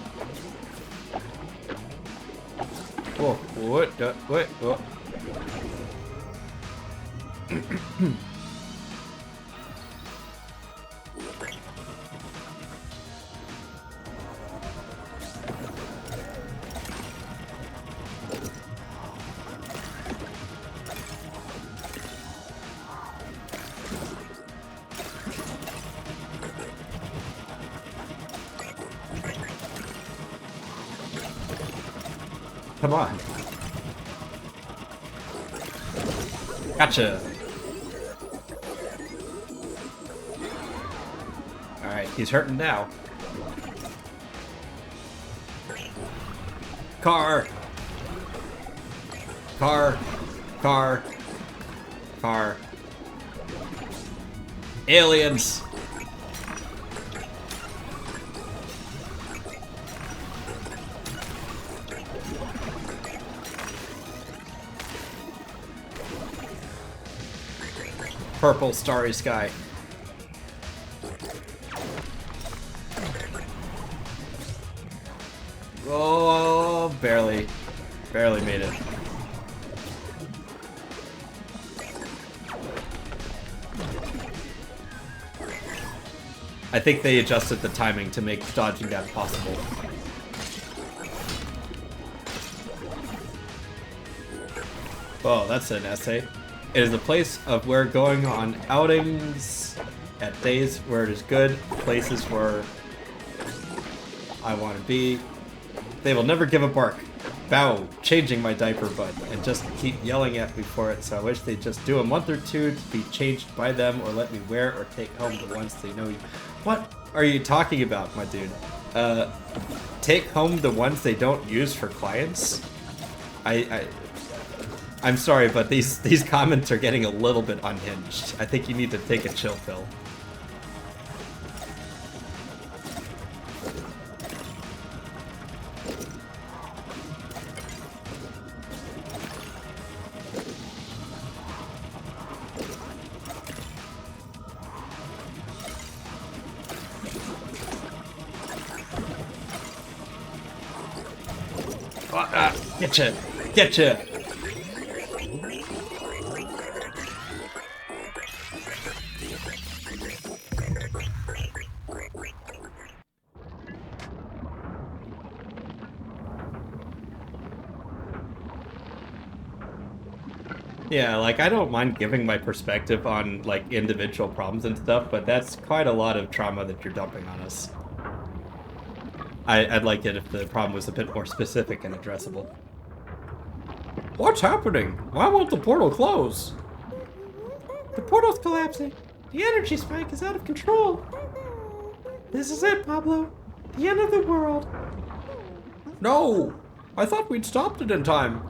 Whoa, what? What? What? come on. Gotcha. Alright, he's hurting now. Car! Car! Car! Car! Aliens! Purple starry sky. Oh, barely made it. I think they adjusted the timing to make dodging that possible. Oh, that's an essay. It is a place of where going on outings at days where it is good, places where I want to be. They will never give a bark. Bow, changing my diaper butt, and just keep yelling at me for it, so I wish they'd just do a month or two to be changed by them, or let me wear or take home the ones they know you. What are you talking about, my dude? Take home the ones they don't use for clients? I'm sorry, but these comments are getting a little bit unhinged. I think you need to take a chill pill. Getcha! Getcha! Yeah, like, I don't mind giving my perspective on, like, individual problems and stuff, but that's quite a lot of trauma that you're dumping on us. I'd like it if the problem was a bit more specific and addressable. What's happening? Why won't the portal close? The portal's collapsing. The energy spike is out of control. This is it, Pablo. The end of the world. No! I thought we'd stopped it in time.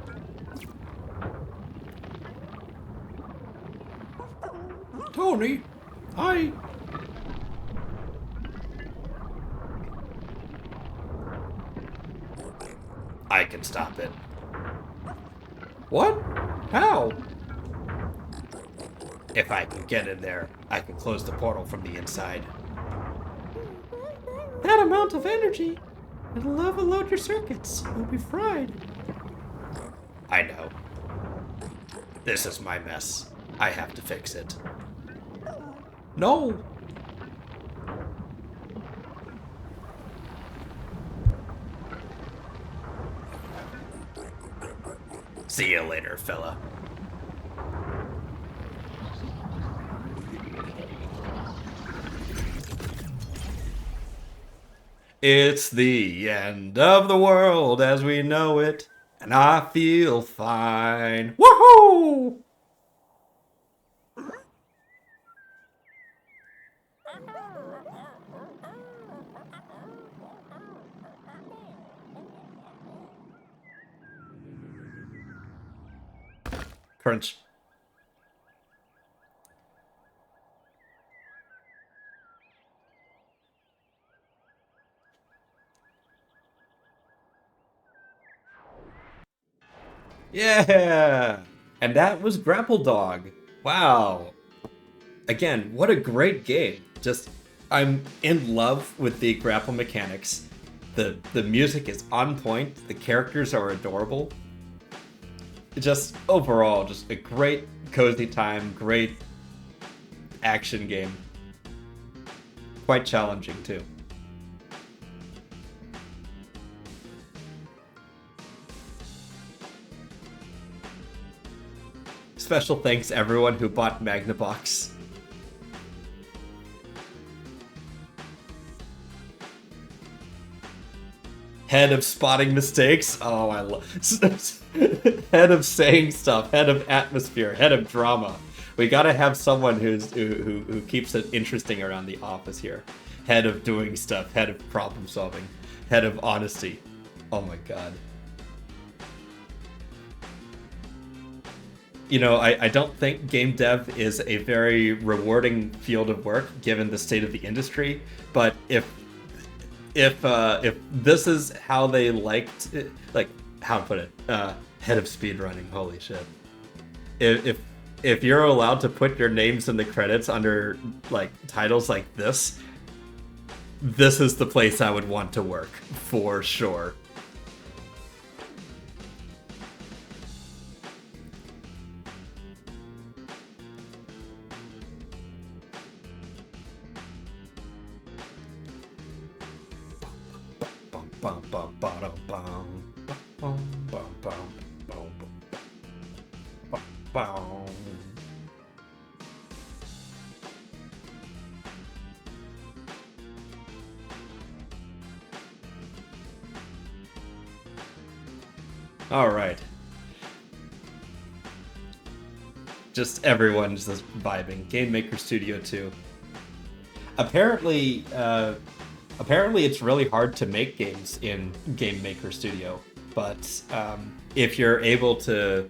Tony, I can stop it. What? How? If I can get in there, I can close the portal from the inside. That amount of energy, it'll overload your circuits. You'll be fried. I know. This is my mess. I have to fix it. No! See you later, fella. It's the end of the world as we know it, and I feel fine. Woohoo! Crunch. Yeah! And that was Grapple Dog. Wow. Again, what a great game. Just, I'm in love with the grapple mechanics. The music is on point. The characters are adorable. Just, overall, just a great cozy time, great action game. Quite challenging, too. Special thanks everyone who bought Magnavox. Head of spotting mistakes. Oh, I love. Head of saying stuff. Head of atmosphere. Head of drama. We gotta have someone who keeps it interesting around the office here. Head of doing stuff. Head of problem solving. Head of honesty. Oh my god. You know, I don't think game dev is a very rewarding field of work given the state of the industry. But if this is how they liked it, like how to put it, head of speedrunning, holy shit. If you're allowed to put your names in the credits under like titles like this is the place I would want to work for sure. All right. Just everyone's just vibing. Game Maker Studio 2. Apparently it's really hard to make games in Game Maker Studio, but if you're able to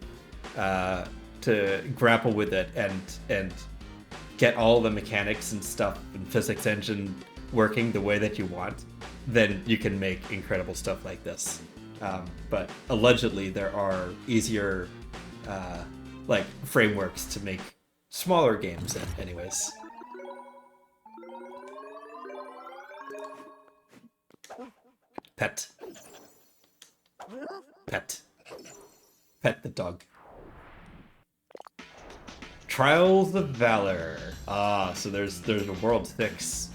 grapple with it and get all the mechanics and stuff and physics engine working the way that you want, then you can make incredible stuff like this. But allegedly there are easier like frameworks to make smaller games in anyways. Pet. Pet. Pet the dog. Trials of Valor. Ah, so there's a world 6.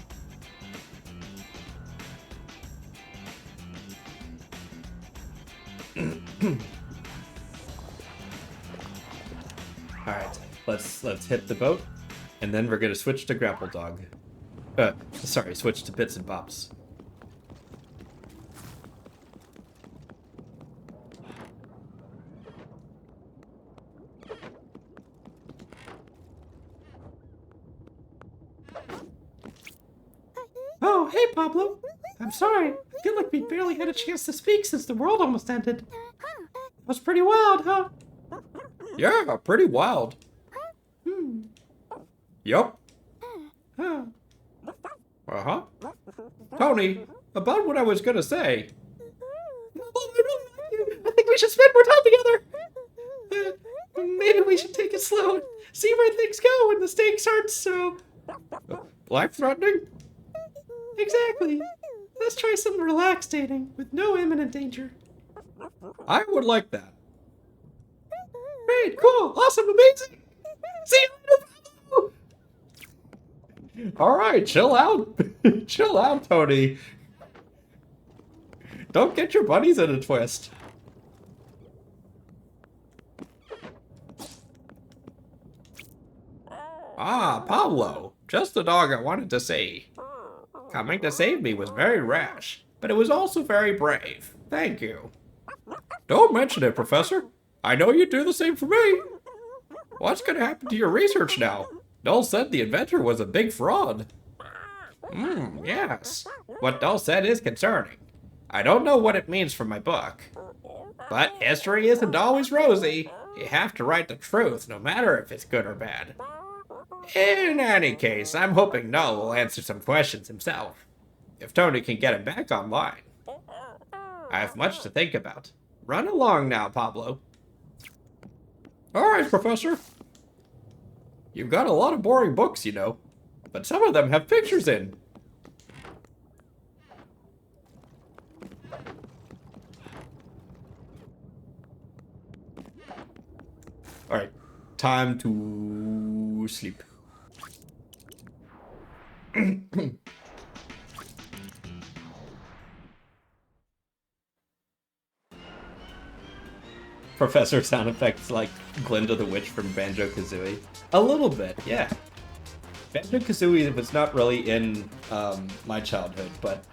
Alright, let's hit the boat, and then we're gonna switch to Grapple Dog. Switch to Bits and Bops. Oh, hey, Pablo. I'm sorry. I feel like we barely had a chance to speak since the world almost ended. It was pretty wild, huh? Yeah, pretty wild. Yup. Huh. Uh-huh. Tony, about what I was gonna say. I think we should spend more time together. Maybe we should take it slow and see where things go when the stakes aren't so... Life-threatening? Exactly. Let's try some relaxed dating with no imminent danger. I would like that. Great, cool, awesome, amazing. See you later, Pablo. Alright, chill out. Chill out, Tony. Don't get your buddies in a twist. Ah, Pablo. Just the dog I wanted to see. Coming to save me was very rash, but it was also very brave. Thank you. Don't mention it, Professor. I know you'd do the same for me. What's going to happen to your research now? Dull said the inventor was a big fraud. Yes. What Dull said is concerning. I don't know what it means for my book. But history isn't always rosy. You have to write the truth, no matter if it's good or bad. In any case, I'm hoping Null will answer some questions himself. If Tony can get him back online. I have much to think about. Run along now, Pablo. Alright, Professor. You've got a lot of boring books, you know. But some of them have pictures in. Alright. Time to sleep. Professor sound effects like Glinda the Witch from Banjo-Kazooie. A little bit, yeah. Banjo-Kazooie was not really in my childhood, but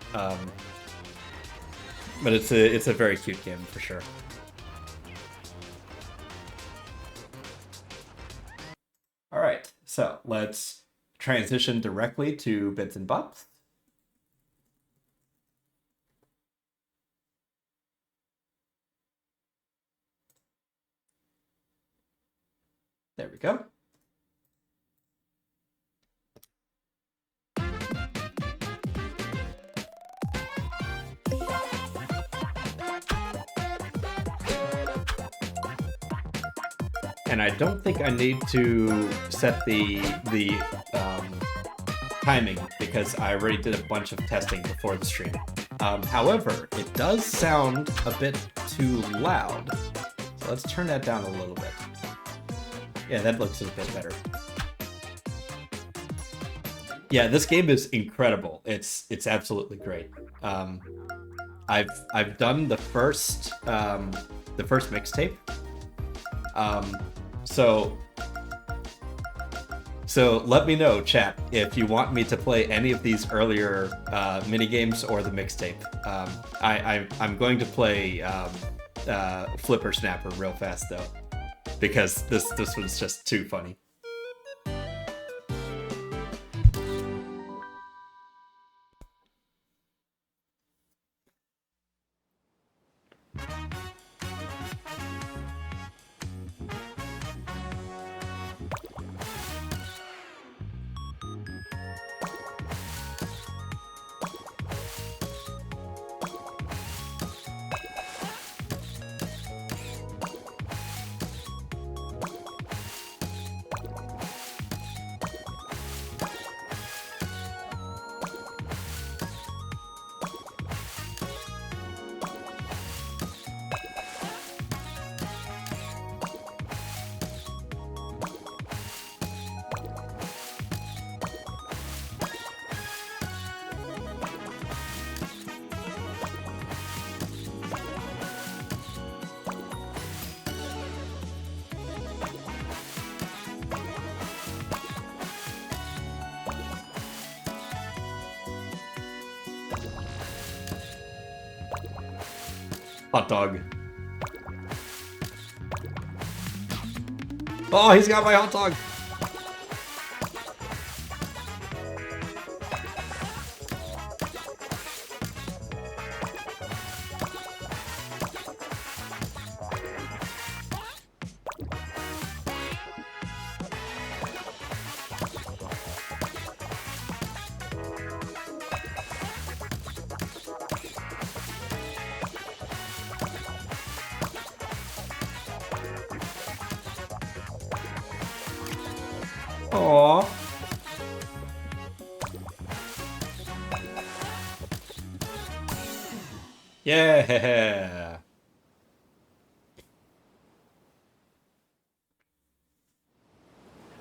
But it's a very cute game for sure. All right, so let's transition directly to Bits and Bops. There we go. And I don't think I need to set the timing because I already did a bunch of testing before the stream. However, it does sound a bit too loud. So let's turn that down a little bit. Yeah, that looks a bit better. Yeah, this game is incredible. It's absolutely great. I've done the first mixtape. So let me know, chat, if you want me to play any of these earlier mini games or the mixtape. I'm going to play Flipper Snapper real fast though, because this was just too funny. Hot dog. Oh, he's got my hot dog. Aww. Yeah.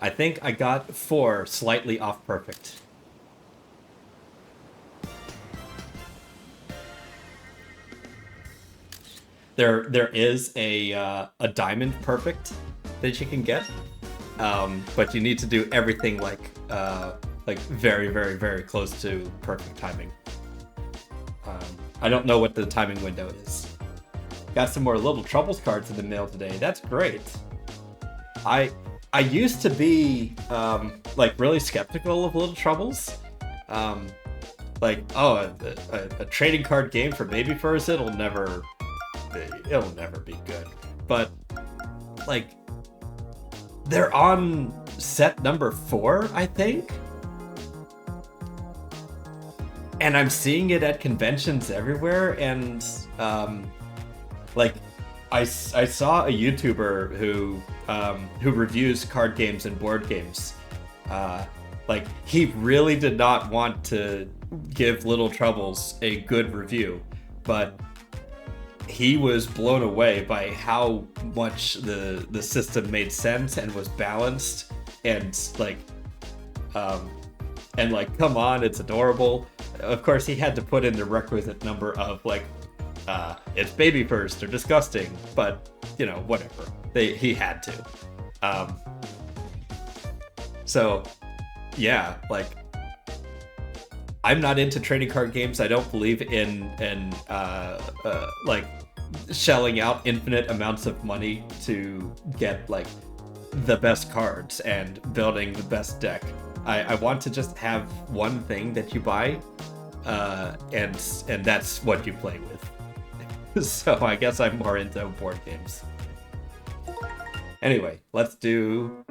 I think I got 4 slightly off perfect. There is a diamond perfect that you can get. But you need to do everything like very, very, very close to perfect timing. I don't know what the timing window is. Got some more Little Troubles cards in the mail today. That's great. I used to be really skeptical of Little Troubles. A trading card game for baby furs, it'll never be good. But they're on set number 4, I think. And I'm seeing it at conventions everywhere, and I saw a YouTuber who reviews card games and board games. He really did not want to give Little Troubles a good review, but he was blown away by how much the system made sense and was balanced, and come on, it's adorable. Of course, he had to put in the requisite number of it's baby furs, they're disgusting, but whatever. He had to. So yeah, I'm not into trading card games. I don't believe in like shelling out infinite amounts of money to get like the best cards and building the best deck. I want to just have one thing that you buy, and that's what you play with. So I guess I'm more into board games. Anyway, let's do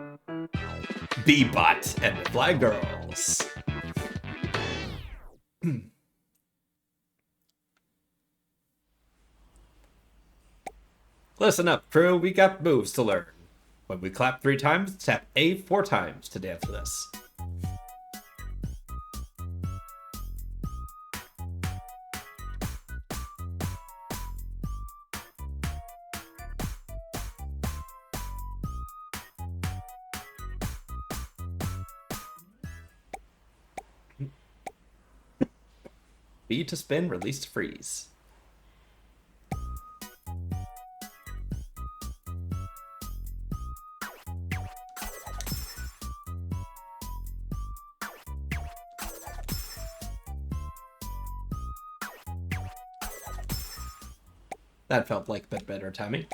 B-Bot and the Fly Girls. Listen up, crew. We got moves to learn. When we clap 3 times, tap A 4 times to dance with us. B to spin, release to freeze. That felt like a bit better timing.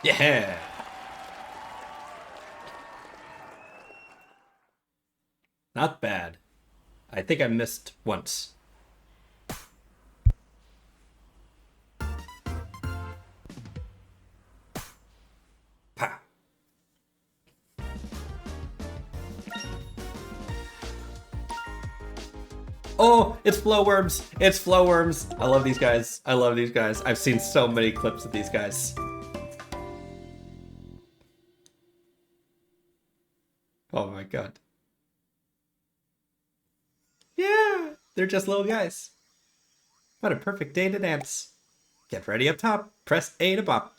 Yeah. Not bad. I think I missed once. Pa. Oh, it's Flowworms. It's Flowworms. I love these guys. I love these guys. I've seen so many clips of these guys. Oh my god. Yeah, they're just little guys. What a perfect day to dance. Get ready up top. Press A to bop.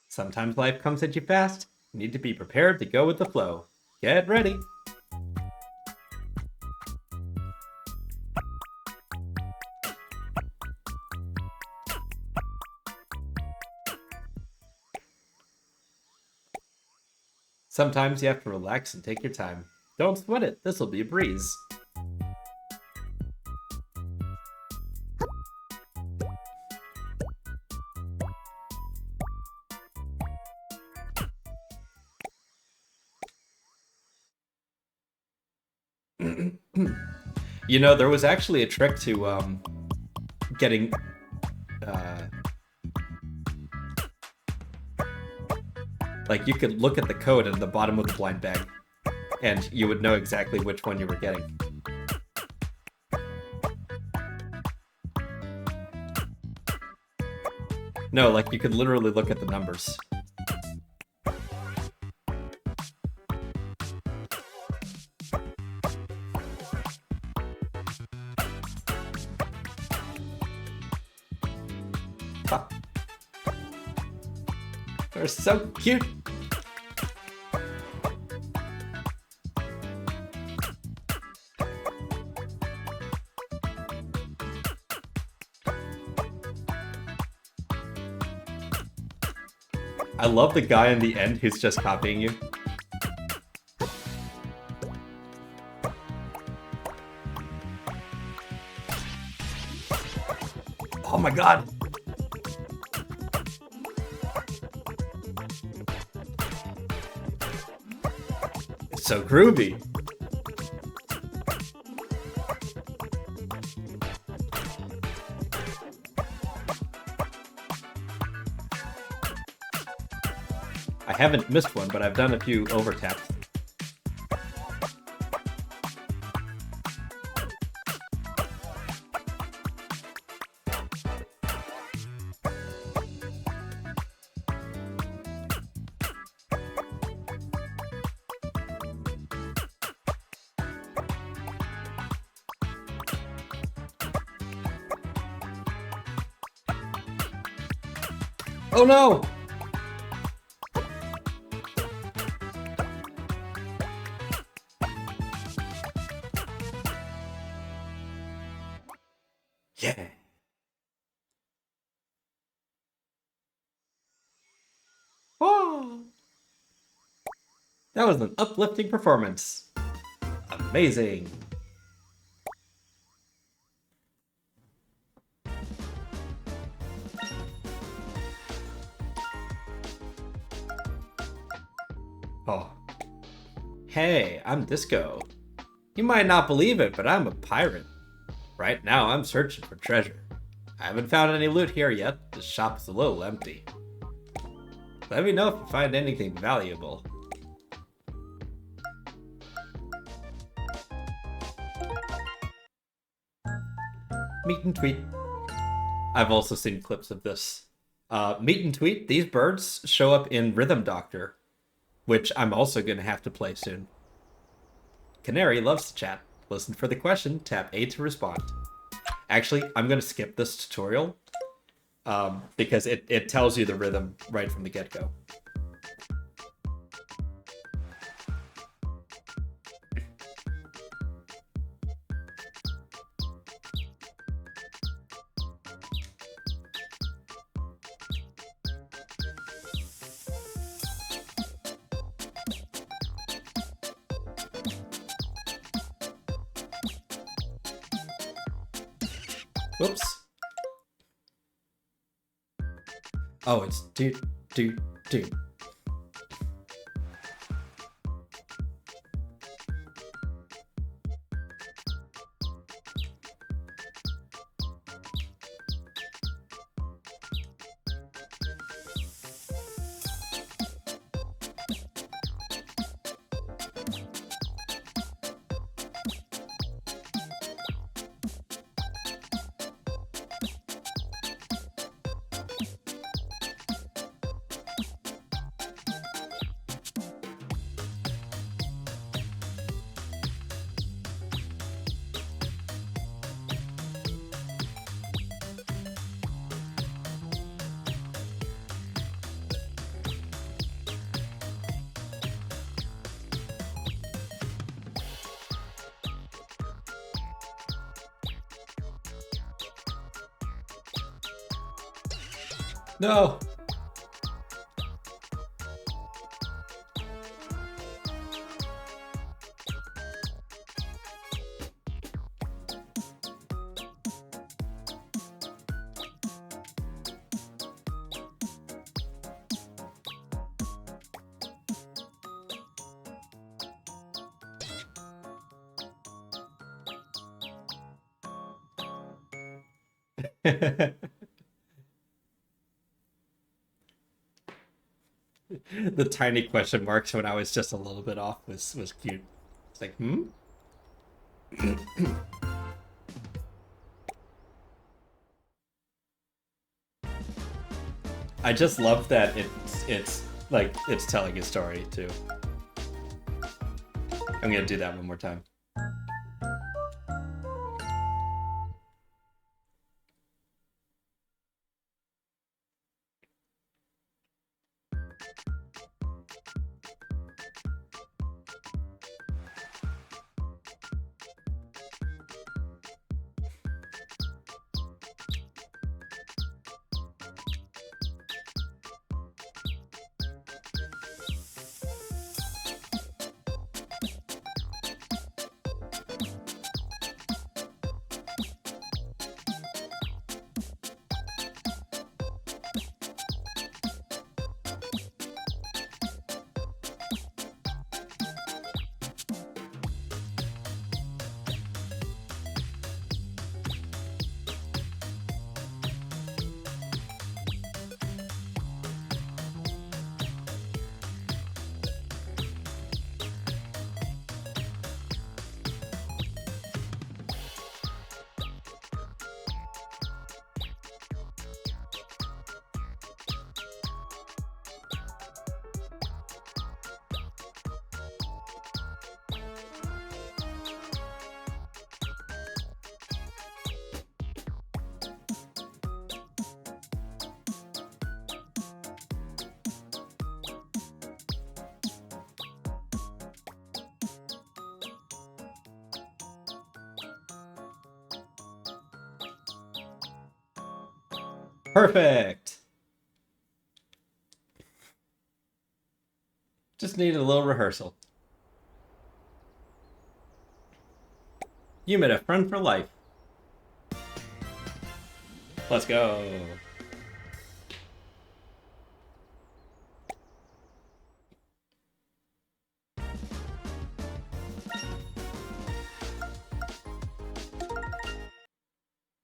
Sometimes life comes at you fast. You need to be prepared to go with the flow. Get ready. Sometimes you have to relax and take your time. Don't sweat it. This will be a breeze. You know, there was actually a trick to getting like you could look at the code at the bottom of the blind bag and you would know exactly which one you were getting. No, like you could literally look at the numbers. Ah. They're so cute. I love the guy in the end who's just copying you. Oh my god! It's so groovy. I haven't missed one, but I've done a few overtaps. Oh no! Yeah. Oh. That was an uplifting performance. Amazing. Oh. Hey, I'm Disco. You might not believe it, but I'm a pirate. Right now, I'm searching for treasure. I haven't found any loot here yet. The shop is a little empty. Let me know if you find anything valuable. Meet and tweet. I've also seen clips of this. Meet and tweet, these birds show up in Rhythm Doctor, which I'm also going to have to play soon. Canary loves to chat. Listen for the question, tap A to respond. Actually, I'm going to skip this tutorial because it tells you the rhythm right from the get-go. Whoops. Oh, it's do. No. The tiny question marks when I was just a little bit off was cute. It's like, hmm? I just love that it's like it's telling a story too. I'm gonna do that one more time. Perfect. Just needed a little rehearsal. You made a friend for life. Let's go.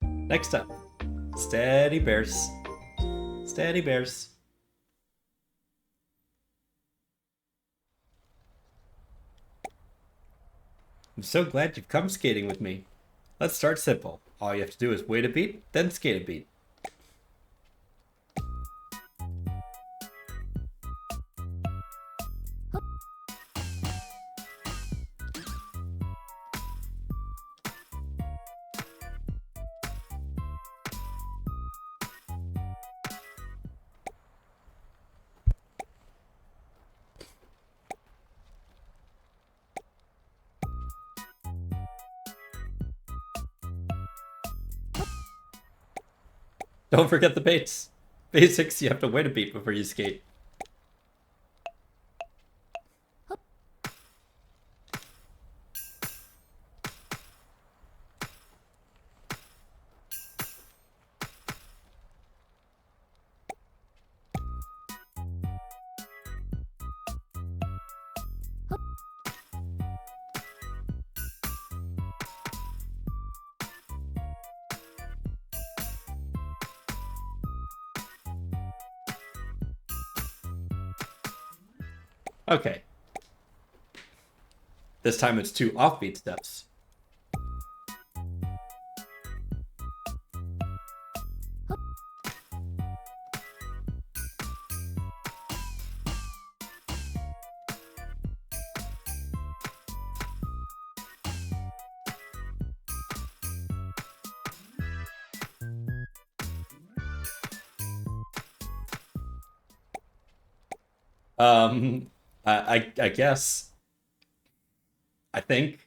Next up, steady bears. Steady bears. I'm so glad you've come skating with me. Let's start simple. All you have to do is wait a beat, then skate a beat. Don't forget the baits. Basics, you have to wait a beat before you skate. Okay. This time it's 2 offbeat steps. I guess. I think.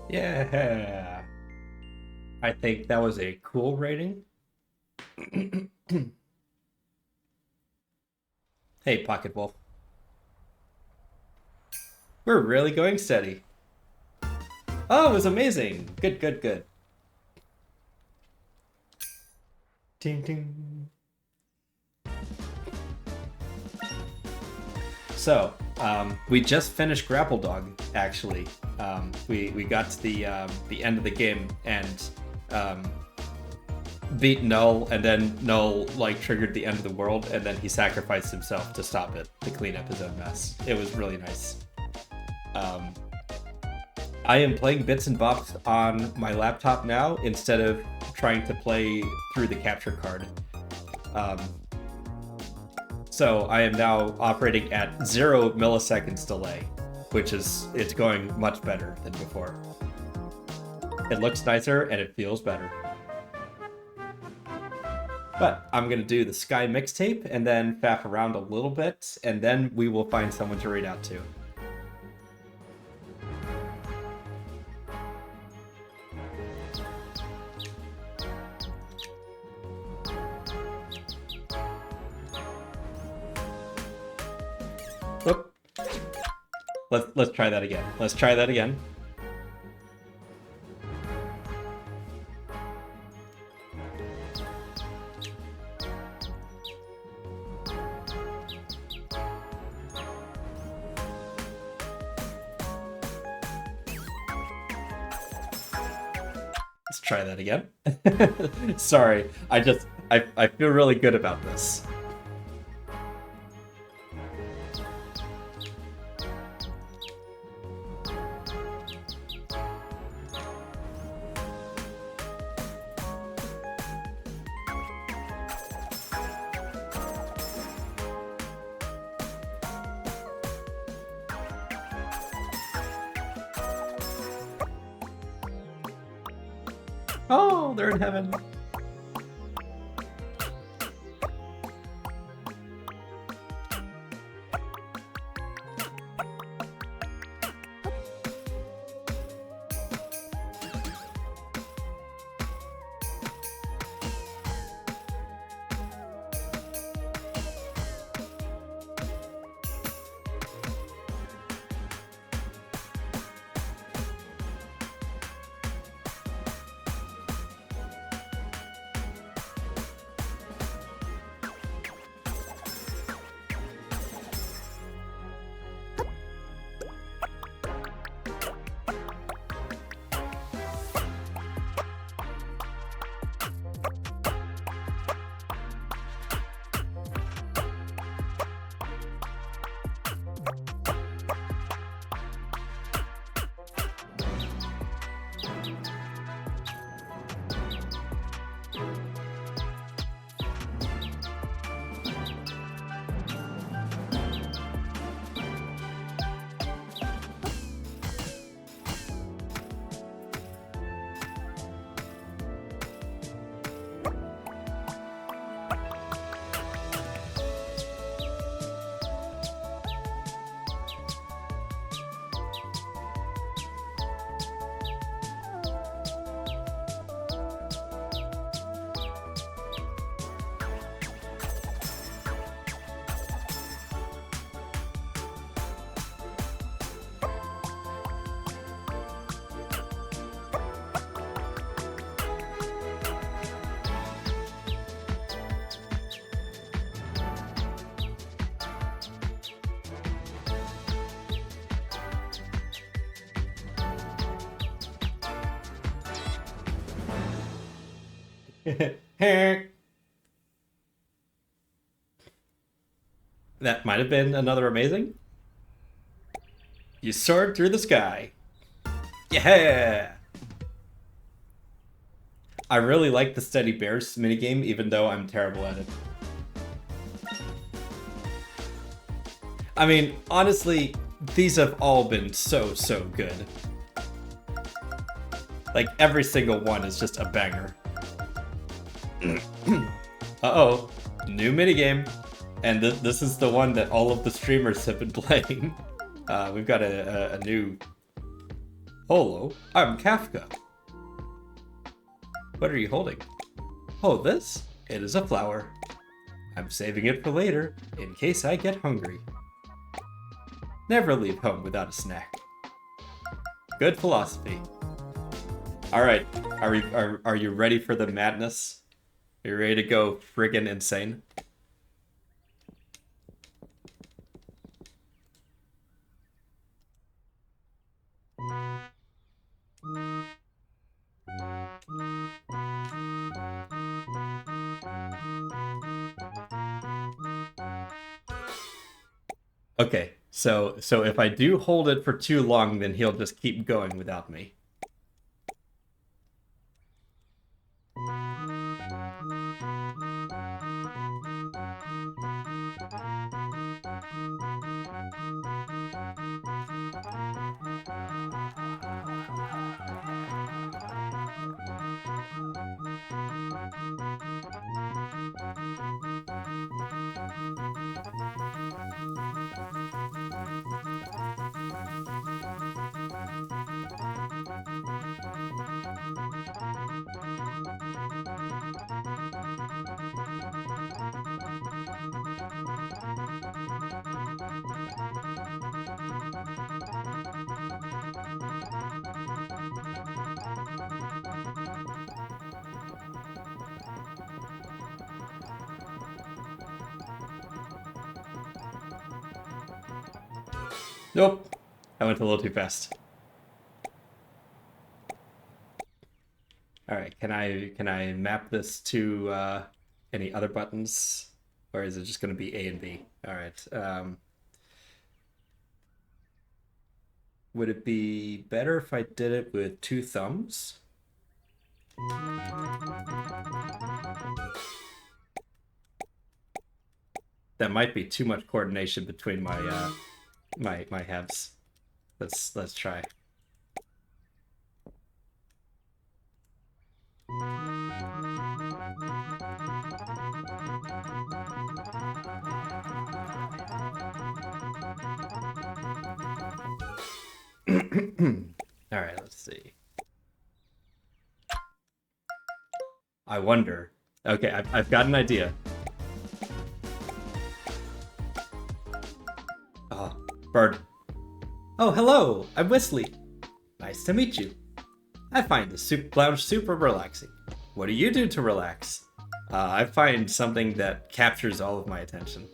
Yeah. I think that was a cool rating. Hey, Pocket Wolf. We're really going steady. Oh, it was amazing. Good, good, good. Ding, ding. So, we just finished Grapple Dog, actually. We got to the end of the game and beat Null, and then Null like triggered the end of the world, and then he sacrificed himself to stop it, to clean up his own mess. It was really nice. I am playing Bits and Bops on my laptop now instead of trying to play through the capture card. So I am now operating at 0 milliseconds delay, which is, it's going much better than before. It looks nicer and it feels better. But I'm gonna do the Sky mixtape and then faff around a little bit, and then we will find someone to read out to. Whoop. Let's try that again. Let's try that again. Let's try that again. Sorry, I feel really good about this. Oh, they're in heaven. That might have been another amazing. You soared through the sky. Yeah! I really like the Steady Bears minigame, even though I'm terrible at it. I mean, honestly, these have all been so good. Like, every single one is just a banger. Uh-oh, new minigame. And this is the one that all of the streamers have been playing. We've got a new Hello, I'm Kafka. What are you holding? Oh, this? It is a flower. I'm saving it for later, in case I get hungry. Never leave home without a snack. Good philosophy. Alright, are you ready for the madness? Are you ready to go friggin' insane? Okay, so if I do hold it for too long, then he'll just keep going without me. Nope, I went a little too fast. All right, can I map this to any other buttons, or is it just going to be A and B? All right. Would it be better if I did it with 2 thumbs? That might be too much coordination between my my halves. Let's try. All right, let's see. I wonder. Okay, I've got an idea. Oh, bird. Oh, hello. I'm Wesley. Nice to meet you. I find the soup lounge super relaxing. What do you do to relax? I find something that captures all of my attention.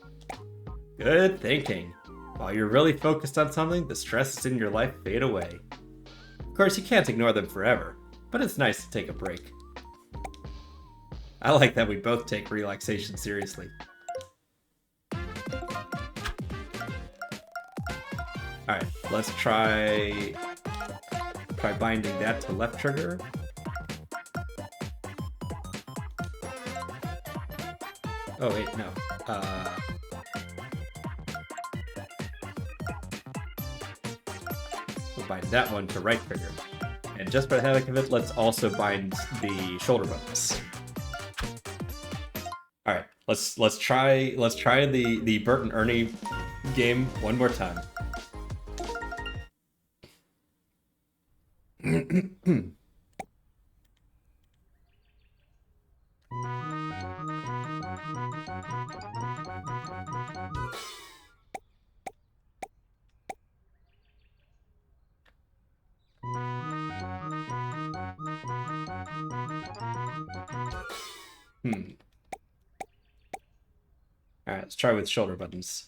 Good thinking. While you're really focused on something, the stresses in your life fade away. Of course, you can't ignore them forever, but it's nice to take a break. I like that we both take relaxation seriously. Alright, let's try binding that to left trigger. Oh wait, no. We'll bind that one to right trigger. And just for the heck of it, let's also bind the shoulder buttons. Alright, let's try the Bert and Ernie game one more time. Alright, let's try with shoulder buttons.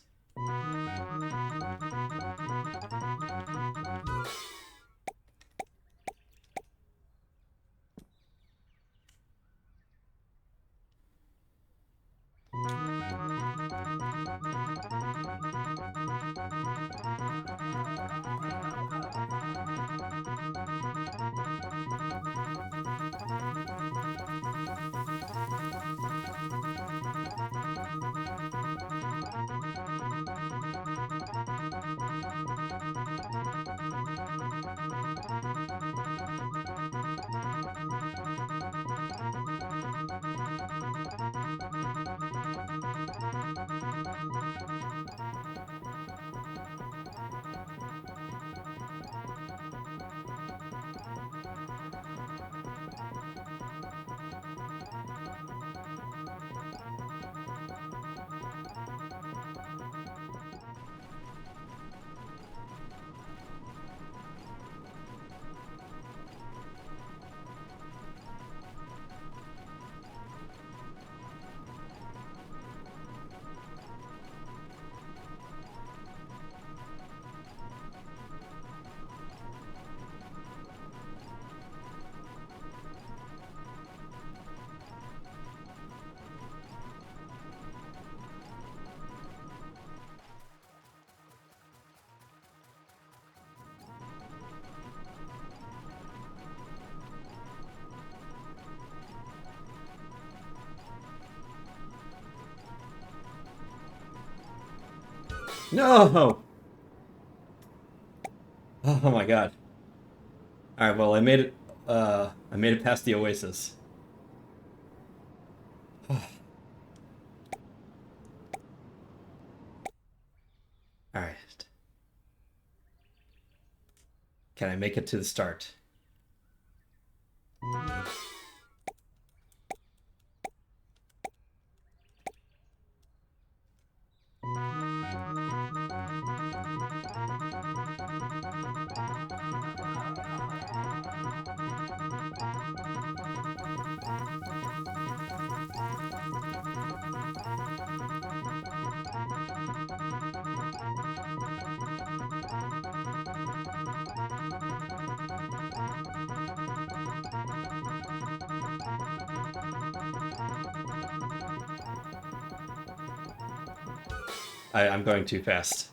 No! Oh my god. Alright, well, I made it past the oasis. Alright. Can I make it to the start? I'm going too fast.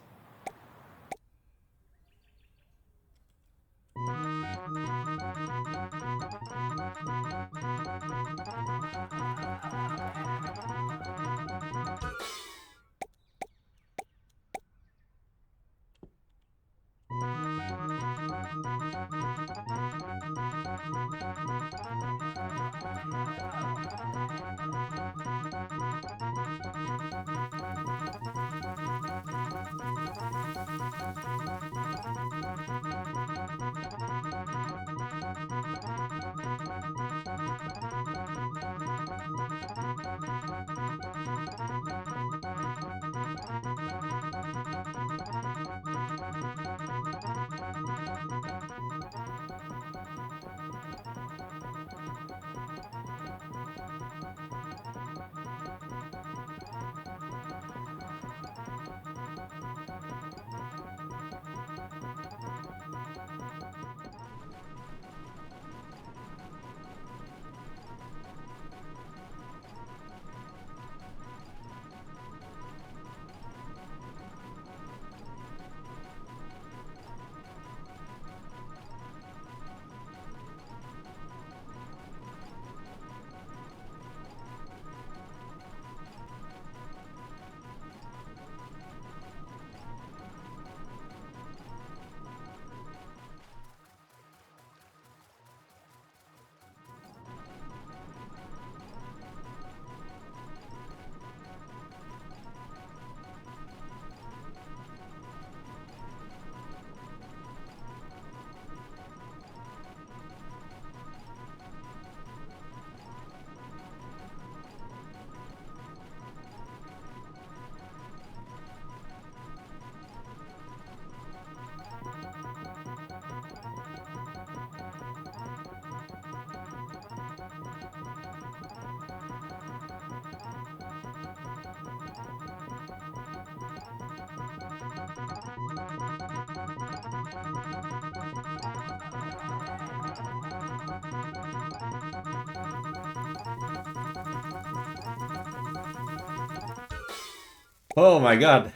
Oh my god.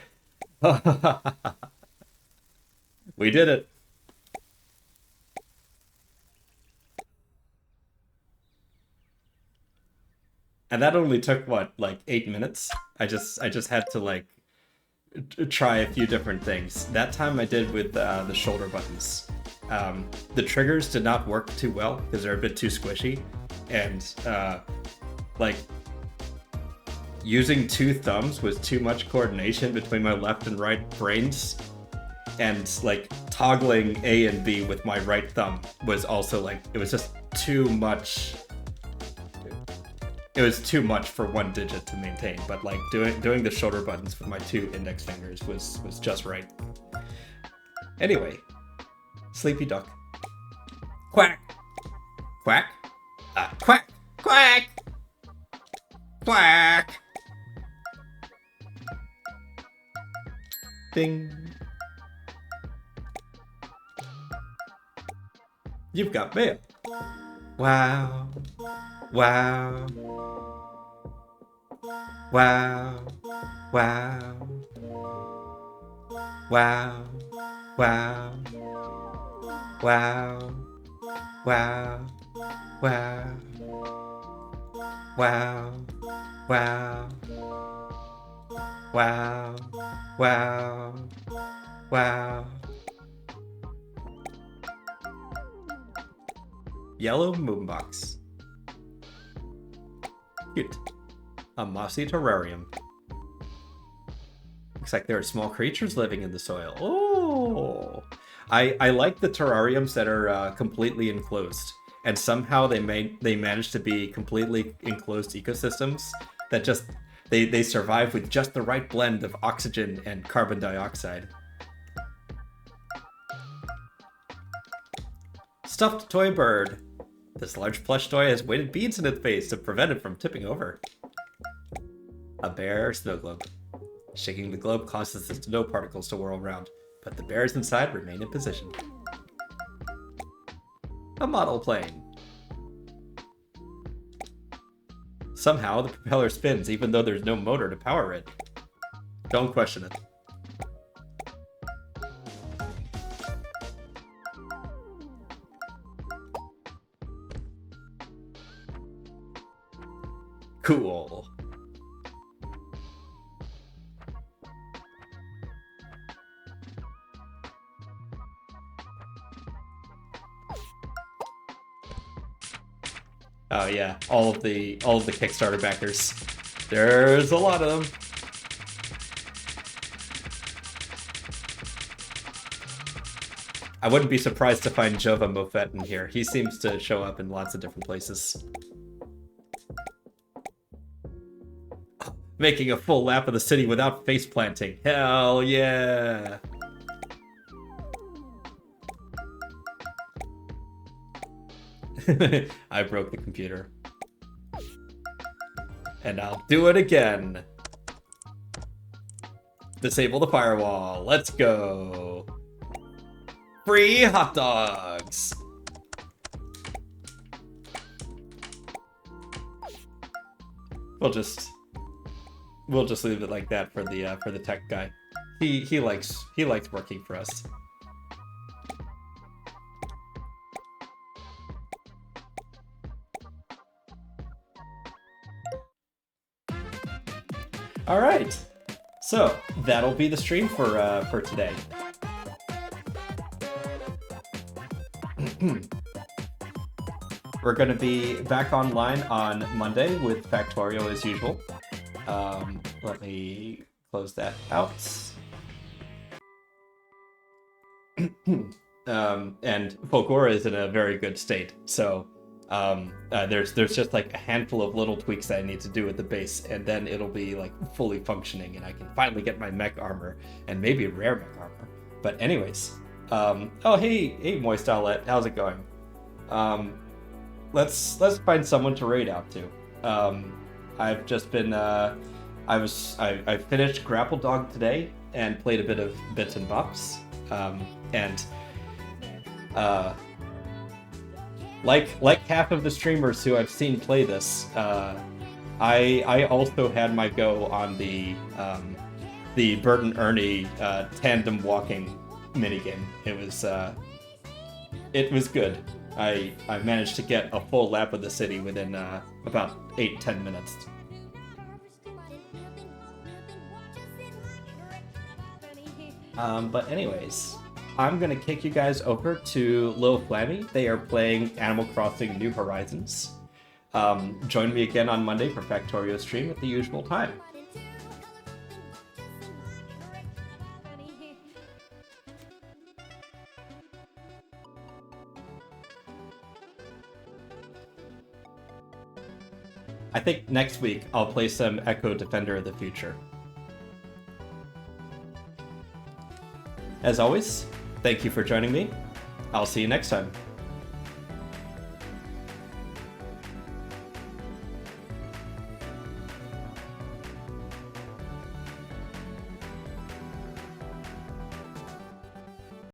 We did it. And that only took what, like 8 minutes? I just had to like try a few different things. That time I did with the shoulder buttons. The triggers did not work too well because they're a bit too squishy, and like using two thumbs was too much coordination between my left and right brains, and like toggling A and B with my right thumb was also like, it was just too much. It was too much for one digit to maintain, but like doing the shoulder buttons with my two index fingers was just right. Anyway, Sleepy Duck. Quack. Quack. Quack. Quack. Quack. Ding. You've got mail. Wow. Wow. Wow. Wow. Wow. Wow. Wow. Wow. Wow. Wow. Wow. Wow. Wow. Wow. Yellow moonbox. Cute. A mossy terrarium. Looks like there are small creatures living in the soil. Oh! I like the terrariums that are completely enclosed. And somehow they manage to be completely enclosed ecosystems that just... They survive with just the right blend of oxygen and carbon dioxide. Stuffed toy bird. This large plush toy has weighted beads in its face to prevent it from tipping over. A bear snow globe. Shaking the globe causes the snow particles to whirl around, but the bears inside remain in position. A model plane. Somehow the propeller spins even though there's no motor to power it. Don't question it. Cool. Oh yeah, all of the Kickstarter backers. There's a lot of them. I wouldn't be surprised to find Jova Moffett in here. He seems to show up in lots of different places. Making a full lap of the city without face planting. Hell yeah! I broke the computer. And I'll do it again. Disable the firewall. Let's go. Free hot dogs. We'll just leave it like that for the tech guy. He likes working for us. All right, so that'll be the stream for today. We're gonna be back online on Monday with Factorio as usual. Let me close that out. And Folgora is in a very good state, so there's just like a handful of little tweaks that I need to do at the base, and then it'll be like fully functioning, and I can finally get my mech armor and maybe rare mech armor. But anyways, oh hey Moist Owlet, how's it going? Let's find someone to raid out to. I've just been I finished Grapple Dog today and played a bit of Bits and Bops, and like half of the streamers who I've seen play this, I also had my go on the Bert and Ernie tandem walking minigame. It was good. I managed to get a full lap of the city within about 8-10 minutes. But anyways, I'm gonna kick you guys over to Lil Flammy. They are playing Animal Crossing New Horizons. Join me again on Monday for Factorio stream at the usual time. I think next week I'll play some Echo Defender of the Future. As always, thank you for joining me. I'll see you next time.